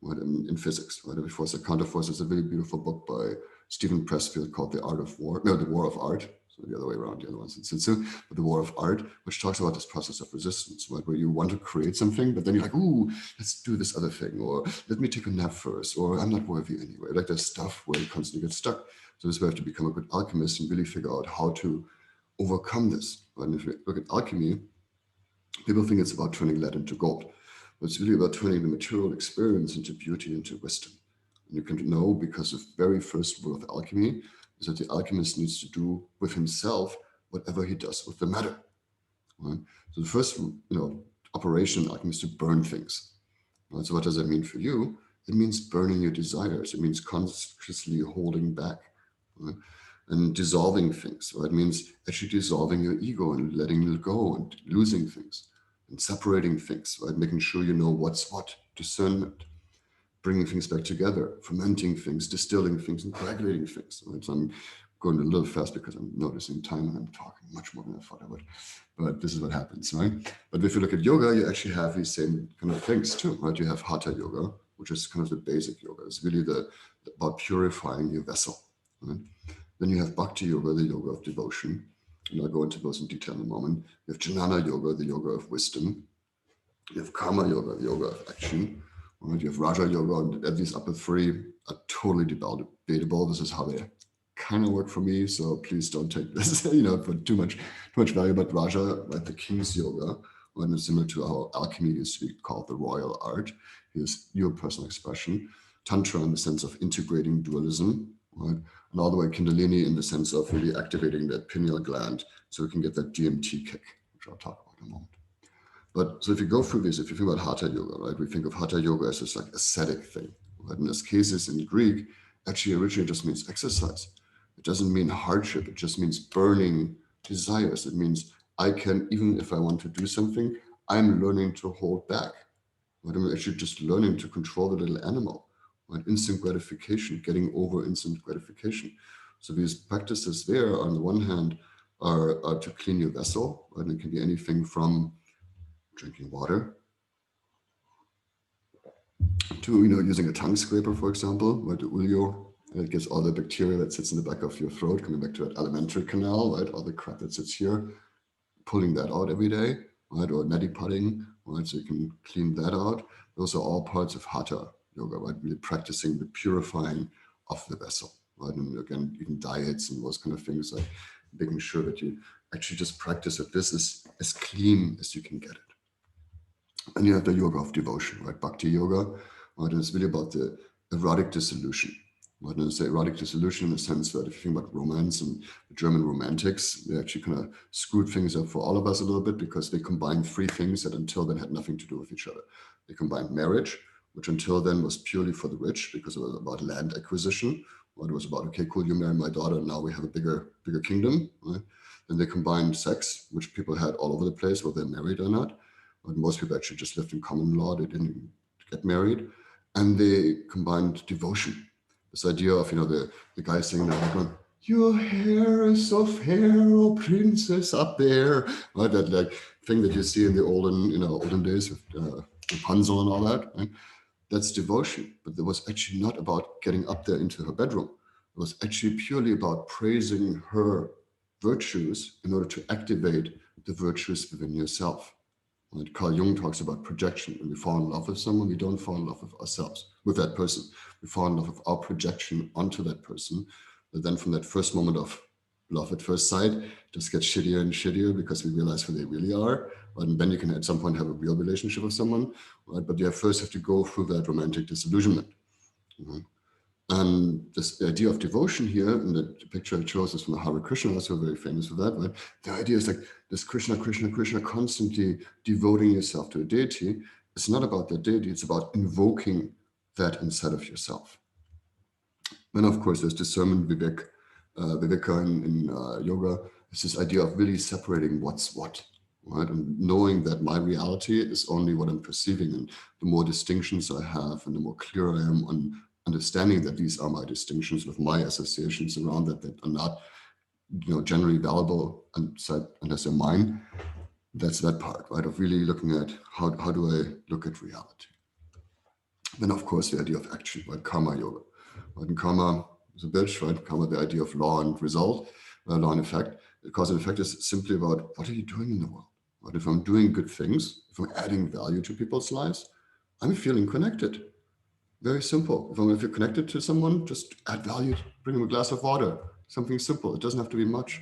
right? In physics, right? Every force, a counter force. Is a really beautiful book by Stephen Pressfield called The War of Art. So the other way around, the other one's in Sitsu, but The War of Art, which talks about this process of resistance, right? Where you want to create something, but then you're like, ooh, let's do this other thing, or let me take a nap first, or I'm not worthy anyway. Like there's stuff where you constantly get stuck. So this is where you have to become a good alchemist and really figure out how to overcome this. Right? And if you look at alchemy, people think it's about turning lead into gold, but it's really about turning the material experience into beauty, into wisdom. And you can know, because the very first rule of alchemy is that the alchemist needs to do with himself whatever he does with the matter. Right? So the first, operation in alchemy is to burn things. Right? So what does that mean for you? It means burning your desires. It means consciously holding back, right? And dissolving things. Right? It means actually dissolving your ego and letting it go and losing things and separating things, right? Making sure you know what's what, discernment, bringing things back together, fermenting things, distilling things, and coagulating things. Right? So I'm going a little fast because I'm noticing time and I'm talking much more than I thought I would. But this is what happens, right? But if you look at yoga, you actually have these same kind of things too, right? You have hatha yoga, which is kind of the basic yoga. It's really about purifying your vessel, right? Then you have bhakti yoga, the yoga of devotion. And I'll go into those in detail in a moment. You have jnana yoga, the yoga of wisdom. You have karma yoga, the yoga of action. Right? You have Raja Yoga, and these upper three are totally debatable. This is how they kind of work for me, so please don't take this, for too much value. But Raja, right, the King's Yoga, right, is similar to how alchemy used to be called the royal art. Here's your personal expression. Tantra in the sense of integrating dualism, right, and all the way Kundalini in the sense of really activating that pineal gland so we can get that DMT kick, which I'll talk about in a moment. But so if you go through this, if you think about hatha yoga, right, we think of hatha yoga as this like ascetic thing. Right? In this cases in Greek, actually originally just means exercise. It doesn't mean hardship. It just means burning desires. It means I can, even if I want to do something, I'm learning to hold back. Right? I'm actually just learning to control the little animal. Right? Instant gratification, getting over instant gratification. So these practices there, on the one hand, are to clean your vessel. Right? And it can be anything from drinking water to using a tongue scraper, for example, right, the ulio, and it gets all the bacteria that sits in the back of your throat, coming back to that alimentary canal, right, all the crap that sits here, pulling that out every day, right, or neti potting, right, so you can clean that out. Those are all parts of hatha yoga, right, really practicing the purifying of the vessel, right, and again, even diets and those kind of things, like making sure that you actually just practice that this is as clean as you can get it. And you have the yoga of devotion, right? Bhakti yoga, right? And it's really about the erotic dissolution. Right? And it's erotic dissolution in the sense that if you think about romance and the German romantics, they actually kind of screwed things up for all of us a little bit because they combined three things that until then had nothing to do with each other. They combined marriage, which until then was purely for the rich because it was about land acquisition. Right? It was about, okay, cool, you marry my daughter, and now we have a bigger kingdom. Right? Then they combined sex, which people had all over the place, whether they're married or not. But most people actually just lived in common law. They didn't get married. And they combined devotion. This idea of, the guy saying that, going, your hair is so fair, oh princess up there. Right? That like thing that you see in the olden days with Rapunzel and all that. Right? That's devotion. But it was actually not about getting up there into her bedroom. It was actually purely about praising her virtues in order to activate the virtues within yourself. Right? Carl Jung talks about projection. When we fall in love with someone, we don't fall in love with ourselves, with that person. We fall in love with our projection onto that person. But then from that first moment of love at first sight, it just gets shittier and shittier because we realize who they really are. Right? And then you can at some point have a real relationship with someone. Right? But you first have to go through that romantic disillusionment. Right? And this idea of devotion here, and the picture I chose is from the Hare Krishna, also very famous for that, right? The idea is like this Krishna, Krishna, Krishna, constantly devoting yourself to a deity. It's not about that deity, it's about invoking that inside of yourself. Then, of course, there's discernment, viveka in yoga. It's this idea of really separating what's what, right? And knowing that my reality is only what I'm perceiving. And the more distinctions I have and the more clear I am on understanding that these are my distinctions with my associations around that are not, generally valuable unless they're mine. That's that part, right? Of really looking at how do I look at reality. Then, of course, the idea of action, right? Karma yoga. Right? And karma is a bitch, right? Karma, the idea of law and result, law and effect. Cause and effect is simply about what are you doing in the world? Right? If I'm doing good things, if I'm adding value to people's lives, I'm feeling connected. Very simple. If you're connected to someone, just add value, bring them a glass of water, something simple. It doesn't have to be much.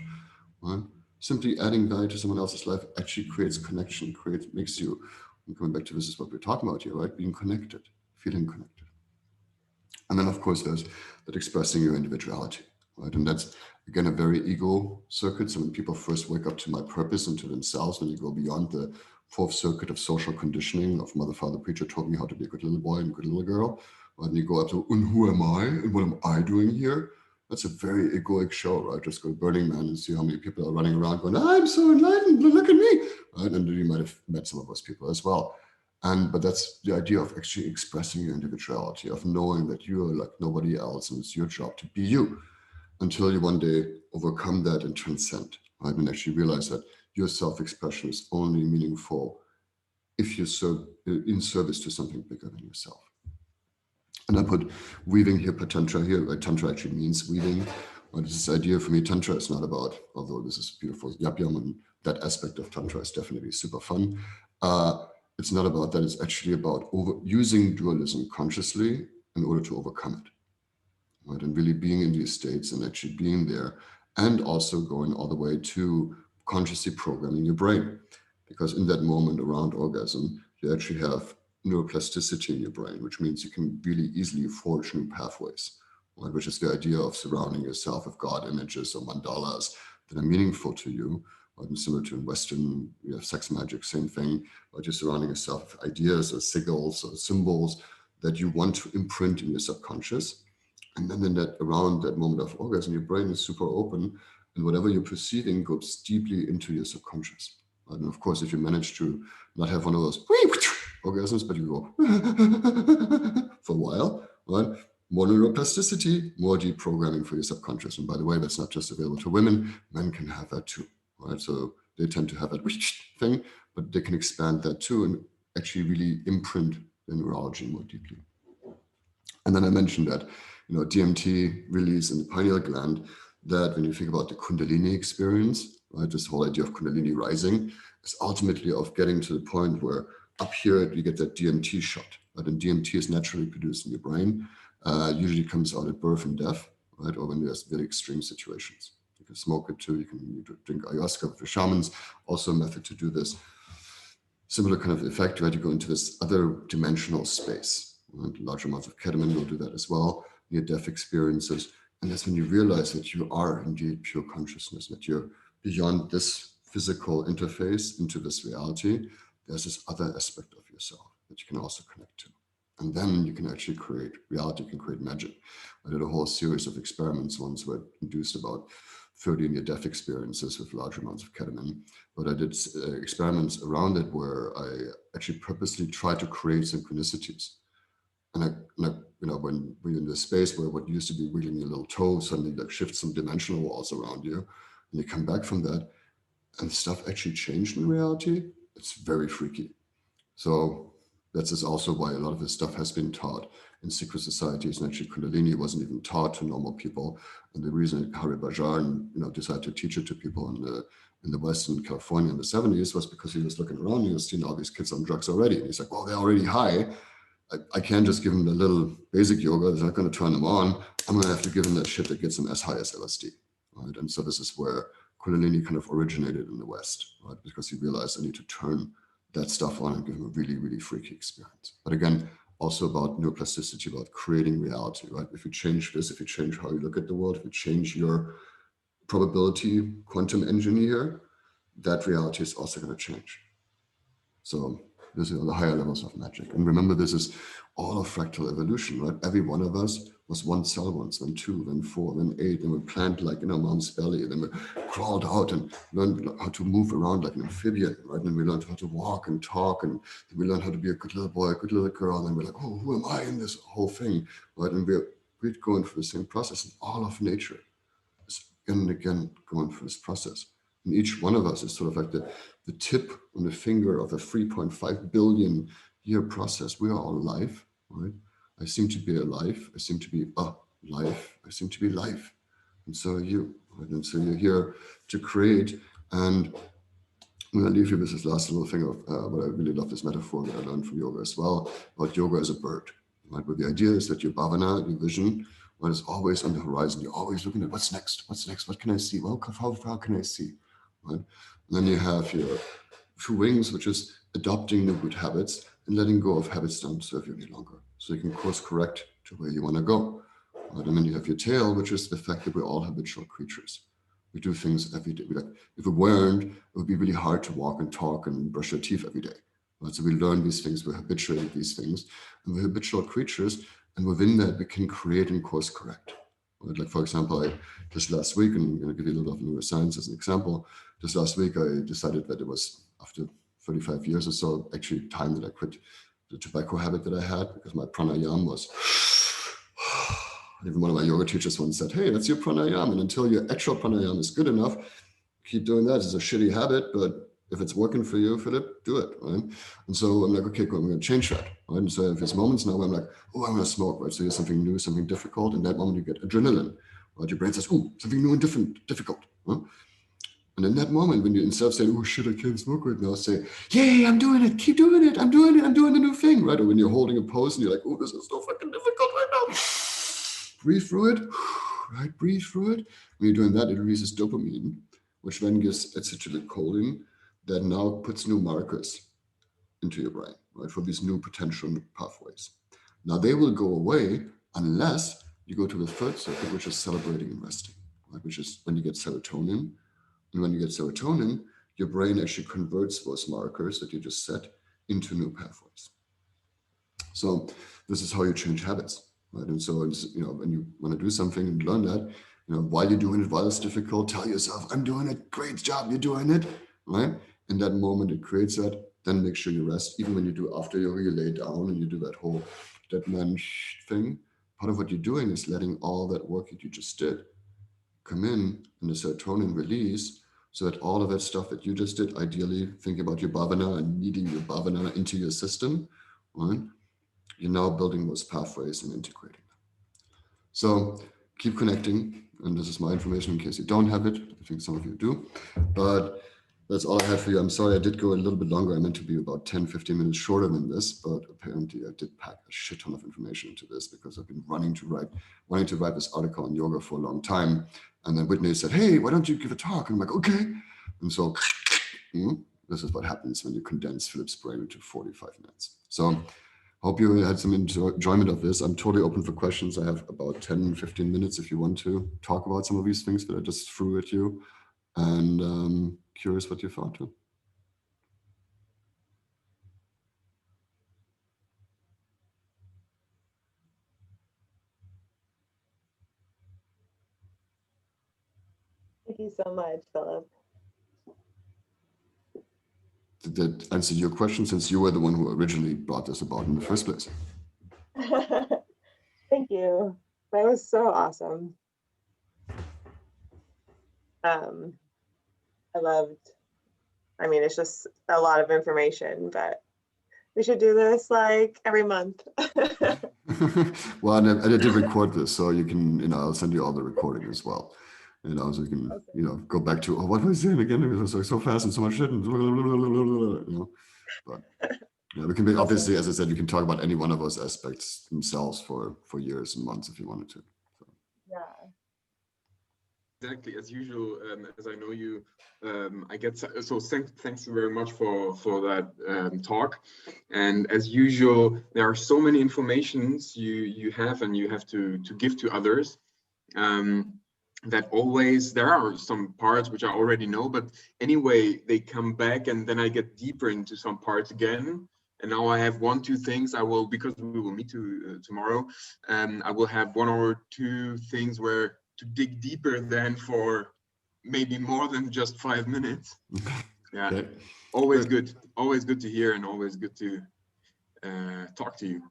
Right? Simply adding value to someone else's life actually creates connection, makes you, and coming back to this is what we're talking about here, right? Being connected, feeling connected. And then, of course, there's that expressing your individuality, right? And that's, again, a very ego circuit. So when people first wake up to my purpose and to themselves, when you go beyond the fourth circuit of social conditioning of mother, father, preacher told me how to be a good little boy and a good little girl, right? And you go up to, and who am I? And what am I doing here? That's a very egoic show, right? Just go to Burning Man and see how many people are running around going, I'm so enlightened, look at me, right? And you might have met some of those people as well. But that's the idea of actually expressing your individuality, of knowing that you are like nobody else and it's your job to be you until you one day overcome that and transcend, right? And actually realize that your self-expression is only meaningful if you're in service to something bigger than yourself. And I put weaving here, Tantra here, right? Tantra actually means weaving. Right? This idea for me, Tantra is not about, although this is beautiful, yap yum, and that aspect of Tantra is definitely super fun. It's not about that. It's actually about using dualism consciously in order to overcome it, right? And really being in these states and actually being there, and also going all the way to consciously programming your brain, because in that moment around orgasm, you actually have neuroplasticity in your brain, which means you can really easily forge new pathways, right? Which is the idea of surrounding yourself with God images or mandalas that are meaningful to you. And similar to in Western, we have sex magic, same thing, but you're surrounding yourself with ideas or sigils or symbols that you want to imprint in your subconscious. And then around that moment of orgasm, your brain is super open, and whatever you're perceiving goes deeply into your subconscious. And of course, if you manage to not have one of those orgasms, but you go for a while, right? More neuroplasticity, more deprogramming for your subconscious. And by the way, that's not just available to women, men can have that too. Right? So they tend to have that thing, but they can expand that too and actually really imprint the neurology more deeply. And then I mentioned that, DMT release in the pineal gland, that when you think about the Kundalini experience, right, this whole idea of Kundalini rising is ultimately of getting to the point where up here you get that DMT shot. Right? And DMT is naturally produced in your brain, usually comes out at birth and death, right? Or when there's very extreme situations. You can smoke it too. You can drink ayahuasca with the shamans. Also a method to do this. Similar kind of effect, right? You go into this other dimensional space, And large amounts of ketamine will do that as well, near-death experiences. And that's when you realize that you are indeed pure consciousness, that you're beyond this physical interface into this reality. There's this other aspect of yourself that you can also connect to. And then you can actually create reality, you can create magic. I did a whole series of experiments once where I induced about 30 near-death experiences with large amounts of ketamine. But I did experiments around it where I actually purposely tried to create synchronicities. And when you're in this space where what used to be wiggling your little toe suddenly like shifts some dimensional walls around you, and you come back from that, and stuff actually changed in reality, it's very freaky. So that's just also why a lot of this stuff has been taught in secret societies, and actually Kundalini wasn't even taught to normal people. And the reason Hari Bhajan, decided to teach it to people in the West, in California in the 70s, was because he was looking around and he was seeing all these kids on drugs already. And he's like, well, they're already high. I can't just give them the little basic yoga. It's not going to turn them on. I'm going to have to give them that shit that gets them as high as LSD. Right? And so this is where Kundalini kind of originated in the West, right? Because he realized I need to turn that stuff on and give them a really, really freaky experience. But again, also about neuroplasticity, about creating reality, right? If you change this, if you change how you look at the world, if you change your probability quantum engineer, that reality is also going to change. So these are the higher levels of magic. And remember, this is all of fractal evolution, right? Every one of us was one cell once, then two, then four, then eight, then we planted like in our mom's belly, and then we crawled out and learned how to move around like an amphibian, right? And then we learned how to walk and talk, and we learned how to be a good little boy, a good little girl, and then we're like, oh, who am I in this whole thing, right? And we're going through the same process, and all of nature is again and again going through this process. And each one of us is sort of like the tip on the finger of a 3.5 billion year process. We are all alive, right? I seem to be alive. I seem to be life. I seem to be life. And so are you, right? And so you're here to create. And I'm going to leave you with this last little thing of what I really love, this metaphor that I learned from yoga as well, about yoga as a bird, right? But the idea is that your bhavana, your vision, right, is always on the horizon. You're always looking at what's next, what can I see? Well, how far can I see? Right? And then you have your two wings, which is adopting new good habits and letting go of habits that don't serve you any longer. So you can course correct to where you want to go. Right? And then you have your tail, which is the fact that we're all habitual creatures. We do things every day. If we weren't, it would be really hard to walk and talk and brush your teeth every day. Right? So we learn these things, we're habituated these things, and we're habitual creatures. And within that, we can create and course correct. Right? Like, for example, just last week, and I'm going to give you a little of neuroscience as an example. Just last week, I decided that it was, after 35 years or so, actually time that I quit the tobacco habit that I had, because my pranayama was, even one of my yoga teachers once said, hey, that's your pranayama. And until your actual pranayama is good enough, keep doing that. It's a shitty habit, but if it's working for you, Philip, do it, right? And so I'm like, okay, cool, I'm going to change that, right? And so I have these moments now where I'm like, oh, I'm going to smoke, right? So here's something new, something difficult. In that moment, you get adrenaline, right? Your brain says, oh, something new and difficult, huh? And in that moment, when you, instead of saying, oh shit, I can't smoke right now, say, yay, I'm doing it, keep doing it, I'm doing the new thing, right? Or when you're holding a pose and you're like, oh, this is so fucking difficult right now. Breathe through it, right? Breathe through it. When you're doing that, it releases dopamine, which then gives acetylcholine that now puts new markers into your brain, right? For these new potential pathways. Now they will go away unless you go to the third circuit, which is celebrating and resting, right? Which is when you get serotonin. And when you get serotonin, your brain actually converts those markers that you just set into new pathways. So this is how you change habits, right? And so it's, when you want to do something and learn that, while you're doing it, while it's difficult, tell yourself, I'm doing it, great job, you're doing it, right? In that moment, it creates that. Then make sure you rest. Even when you do after yoga, you lay down and you do that whole dead man thing. Part of what you're doing is letting all that work that you just did come in and the serotonin release, so that all of that stuff that you just did, ideally think about your bhavana and kneading your bhavana into your system, right? You're now building those pathways and integrating them. So keep connecting. And this is my information in case you don't have it. I think some of you do. But that's all I have for you. I'm sorry I did go a little bit longer. I meant to be about 10, 15 minutes shorter than this, but apparently I did pack a shit ton of information into this because I've been wanting to write this article on yoga for a long time. And then Whitney said, hey, why don't you give a talk? And I'm like, okay. And so this is what happens when you condense Philip's brain into 45 minutes. So Hope you had some enjoyment of this. I'm totally open for questions. I have about 10, 15 minutes if you want to talk about some of these things that I just threw at you. And curious what you thought too. Thank you so much, Philip. Did that answer your question, since you were the one who originally brought this about in the first place? Thank you. That was so awesome. Um, I loved, I mean, it's just a lot of information, but we should do this like every month. Well, and I did record this, so you can, I'll send you all the recording as well. So you can, Awesome. go back to, oh, what was I saying again? It was like so fast and so much shit, and but yeah, we can be, Awesome. obviously, as I said, you can talk about any one of those aspects themselves for years and months if you wanted to. So. Yeah. Exactly, as usual, as I know you, I get so thanks very much for that talk. And as usual, there are so many informations you have and you have to give to others. That always there are some parts which I already know, but anyway, they come back and then I get deeper into some parts again. And now I have one, two things I will, because we will meet tomorrow. I will have one or two things where to dig deeper than for maybe more than just 5 minutes. Yeah, Okay. always good to hear and always good to talk to you.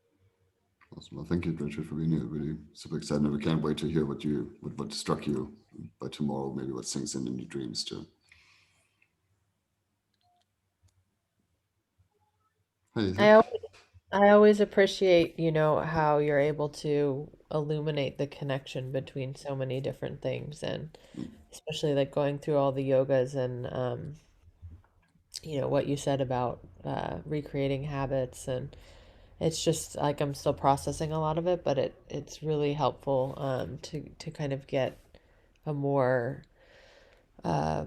Awesome. Well, thank you, Richard, for being here. Really super excited. And we can't wait to hear what struck you by tomorrow, maybe what sinks in your dreams too. Hey, I always appreciate, how you're able to illuminate the connection between so many different things, and especially like going through all the yogas and what you said about recreating habits, and it's just like I'm still processing a lot of it, but it's really helpful to kind of get a more uh,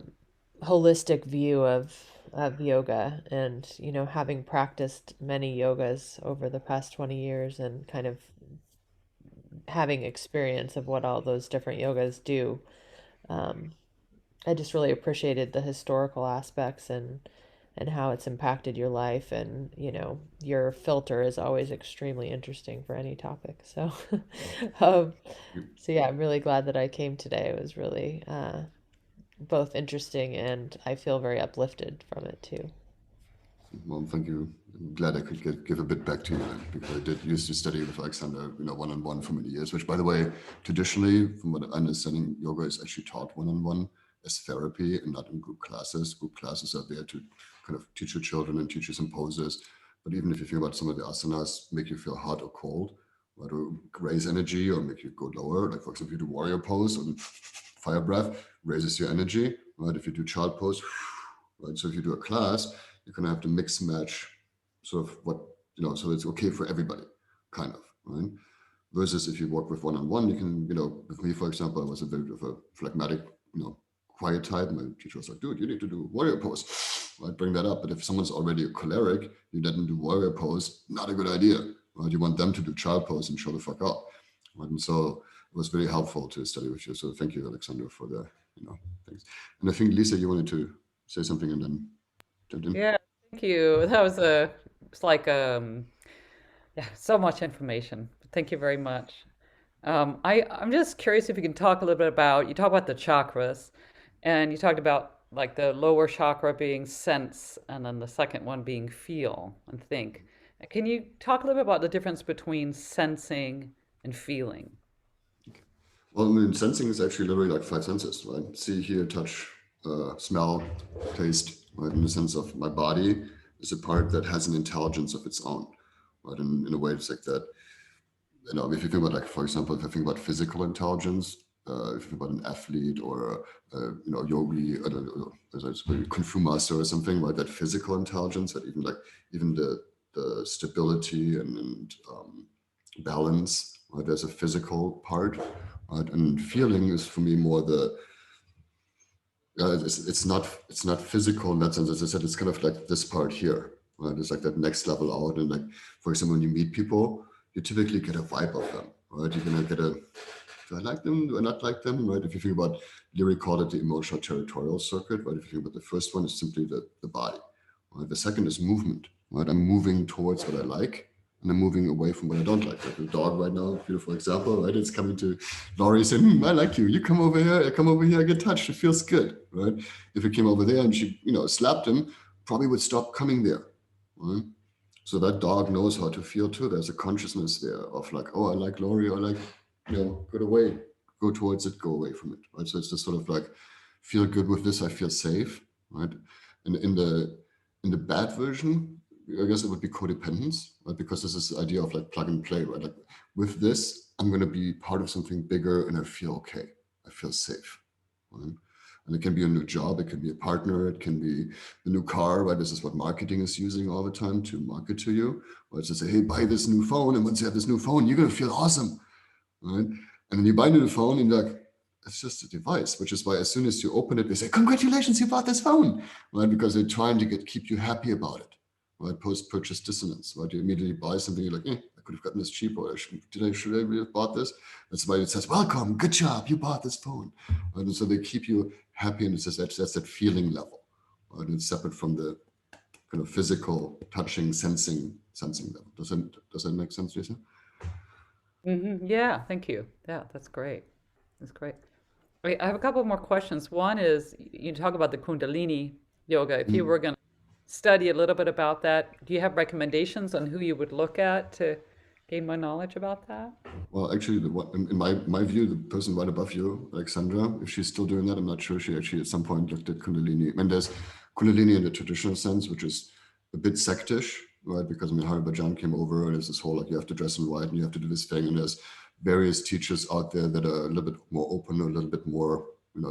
holistic view of yoga, and having practiced many yogas over the past 20 years and kind of having experience of what all those different yogas do. um, I just really appreciated the historical aspects and how it's impacted your life, and your filter is always extremely interesting for any topic. So um, so yeah, I'm really glad that I came today. It was really both interesting, and I feel very uplifted from it too. well, thank you. I'm glad I could give a bit back to you then, because I did used to study with Alexander, one-on-one for many years, which, by the way, traditionally, from what I'm understanding, yoga is actually taught one-on-one as therapy and not in group classes. Group classes are there to kind of teach your children and teach you some poses. But even if you think about some of the asanas make you feel hot or cold, or to raise energy or make you go lower, like for example, if you do warrior pose or fire breath, raises your energy, right? If you do child pose, right? So if you do a class, you're going to have to mix match sort of what, so it's okay for everybody, kind of, right? Versus if you work with one-on-one, you can, with me, for example, I was a bit of a phlegmatic, quiet type. My teacher was like, dude, you need to do warrior pose. I'd bring that up. But if someone's already a choleric, you didn't do warrior pose, not a good idea. Right? You want them to do child pose and show the fuck up. Right? And so it was very helpful to study with you. So thank you, Alexander, for the, things. And I think, Lisa, you wanted to say something and then jump in. Yeah, thank you. That was it's like yeah, so much information. Thank you very much. I'm just curious if you can talk a little bit about, you talk about the chakras, and you talked about like the lower chakra being sense, and then the second one being feel and think. Can you talk a little bit about the difference between sensing and feeling? Well, I mean, sensing is actually literally like five senses, right? See, hear, touch, smell, taste, right? In the sense of my body is a part that has an intelligence of its own, right? And in a way, it's like that. If you think about, like, for example, if I think about physical intelligence, if you think about an athlete or yogi, I don't know, maybe kung fu master or something, right? That physical intelligence, that even the stability and balance, right? There's a physical part, right? And feeling is for me more the it's not physical in that sense. As I said, it's kind of like this part here, right? It's like that next level out. And like, for example, when you meet people, you typically get a vibe of them, right? You're gonna get a, do I like them? Do I not like them? Right? If you think about, Leary called it the emotional territorial circuit, right? If you think about the first one is simply the body, right? The second is movement, right? I'm moving towards what I like and I'm moving away from what I don't like. Like the dog right now, beautiful example, right? It's coming to Laurie saying, I like you. You come over here, I come over here, I get touched. It feels good, right? If it came over there and she, slapped him, probably would stop coming there, right? So that dog knows how to feel too. There's a consciousness there of like, oh, I like Laurie, or like, get away, go towards it, go away from it, right? So it's just sort of like, feel good with this, I feel safe, right? And in the bad version, I guess it would be codependence, right? Because this is the idea of like plug and play, right? Like with this, I'm going to be part of something bigger and I feel okay. I feel safe, right? And it can be a new job, it can be a partner, it can be the new car, right? This is what marketing is using all the time to market to you. Or it's to say, hey, buy this new phone. And once you have this new phone, you're going to feel awesome, right? And then you buy a new phone and you're like, it's just a device, which is why as soon as you open it, they say, congratulations, you bought this phone, right? Because they're trying to keep you happy about it, right? Post-purchase dissonance, right? You immediately buy something, you're like, I could have gotten this cheaper. Should I really have bought this? That's why it says, welcome, good job, you bought this phone. Right? And so they keep you happy, and it's just that's that feeling level, right? And it's separate from the kind of physical, touching, sensing level. Does that make sense, Lisa? Yeah, thank you. Yeah, that's great. That's great. I have a couple more questions. One is you talk about the Kundalini yoga. If you were going to study a little bit about that, do you have recommendations on who you would look at to gain more knowledge about that? Well, actually, in my view, the person right above you, Alexandra, if she's still doing that, I'm not sure. She actually at some point looked at Kundalini. And there's Kundalini in the traditional sense, which is a bit sectish, right? Because Hari Bhajan came over and there's this whole, like, you have to dress in white and you have to do this thing. And there's various teachers out there that are a little bit more open, or a little bit more,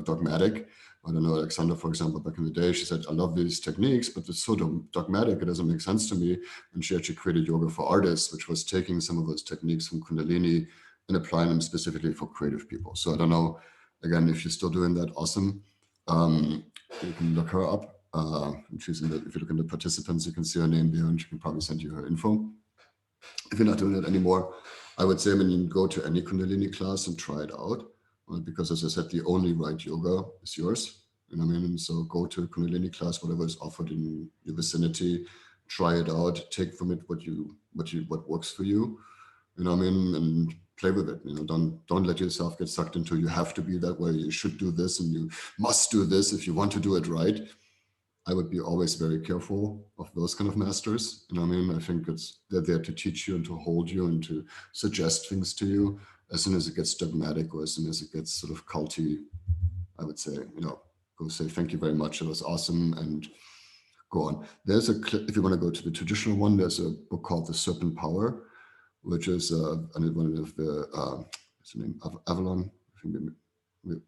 dogmatic. I don't know, Alexandra, for example, back in the day, she said, I love these techniques, but it's so dogmatic, it doesn't make sense to me. And she actually created Yoga for Artists, which was taking some of those techniques from Kundalini and applying them specifically for creative people. So I don't know, again, if you're still doing that, awesome. You can look her up. If you look in the participants, you can see her name there and she can probably send you her info. If you're not doing it anymore, I would say, you can go to any Kundalini class and try it out, right? Because as I said, the only right yoga is yours. And so go to a Kundalini class, whatever is offered in your vicinity, try it out, take from it what works for you, and play with it. Don't let yourself get sucked into, you have to be that way, you should do this, and you must do this if you want to do it right. I would be always very careful of those kind of masters. I think they're there to teach you and to hold you and to suggest things to you. As soon as it gets dogmatic, or as soon as it gets sort of culty, I would say, go say thank you very much, it was awesome, and go on. There's if you want to go to the traditional one, there's a book called The Serpent Power, which is one of the what's the name, Avalon. I think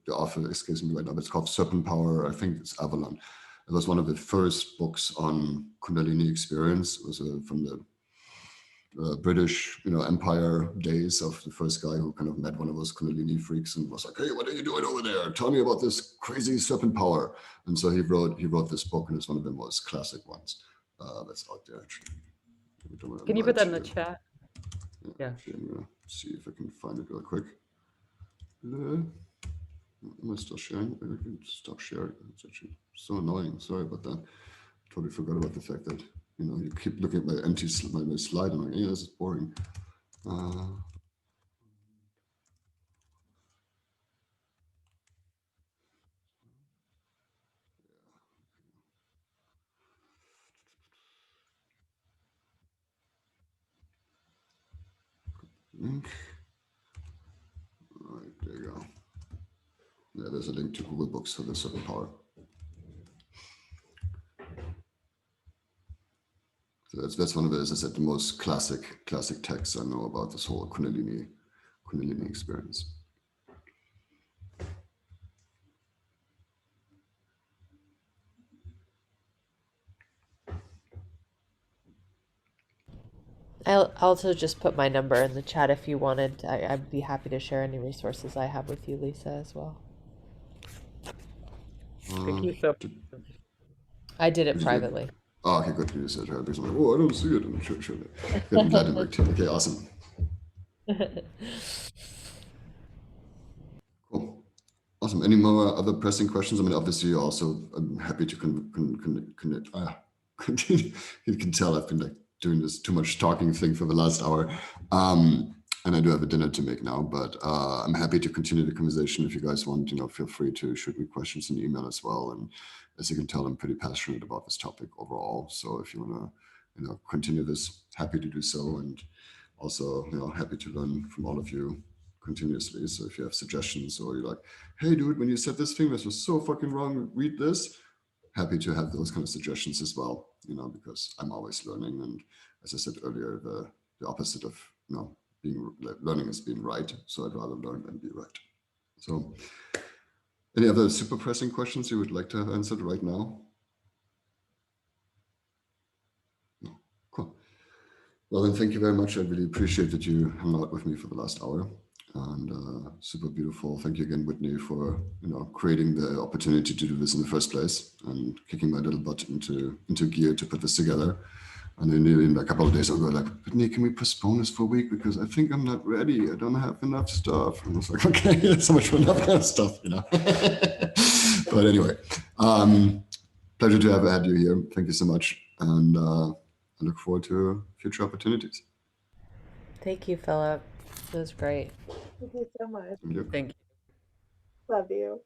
the author escapes me right now, but it's called Serpent Power. I think it's Avalon. It was one of the first books on Kundalini experience. It was from the British, Empire days, of the first guy who kind of met one of those Kundalini freaks and was like, "Hey, what are you doing over there? Tell me about this crazy serpent power." And so he wrote this book, and it's one of the most classic ones that's out there, actually. Can you put that in the chat? Yeah. Actually, I'm gonna see if I can find it real quick. Am I still sharing? I can stop sharing. It's actually so annoying. Sorry about that. Totally forgot about the fact that you keep looking at my empty my slide. I'm like, yeah, this is boring. Link. All right, there you go. Yeah, there's a link to Google Books for the Serpent Power. So that's one of the, as I said, the most classic texts I know about this whole Kundalini experience. I'll also just put my number in the chat if you wanted. I'd be happy to share any resources I have with you, Lisa, as well. Thank you so much. I did it privately. Oh, okay, good. You said her because I'm like, oh, I don't see it. I'm sure. Good, I'm glad it worked. Okay, awesome. Cool. Awesome. Any more other pressing questions? I mean, obviously, also, I'm happy to continue. You can tell I've been like doing this too much talking thing for the last hour. And I do have a dinner to make now, but I'm happy to continue the conversation if you guys want. Feel free to shoot me questions in email as well. And as you can tell, I'm pretty passionate about this topic overall. So if you want to, continue this, happy to do so. And also, happy to learn from all of you continuously. So if you have suggestions or you're like, hey, dude, when you said this thing, this was so fucking wrong, read this. Happy to have those kind of suggestions as well, because I'm always learning. And as I said earlier, the opposite of, learning is being right. So I'd rather learn than be right. So any other super pressing questions you would like to have answered right now? No. Cool. Well, then thank you very much. I really appreciate that you hung out with me for the last hour. And super beautiful. Thank you again, Whitney, for creating the opportunity to do this in the first place and kicking my little butt into gear to put this together. And then in a couple of days, I'll go like, Whitney, can we postpone this for a week? Because I think I'm not ready. I don't have enough stuff. And I was like, okay, so much for enough kind of stuff, But anyway, pleasure to have had you here. Thank you so much. And I look forward to future opportunities. Thank you, Philip. It was great. Thank you so much. Thank you. Thank you. Love you.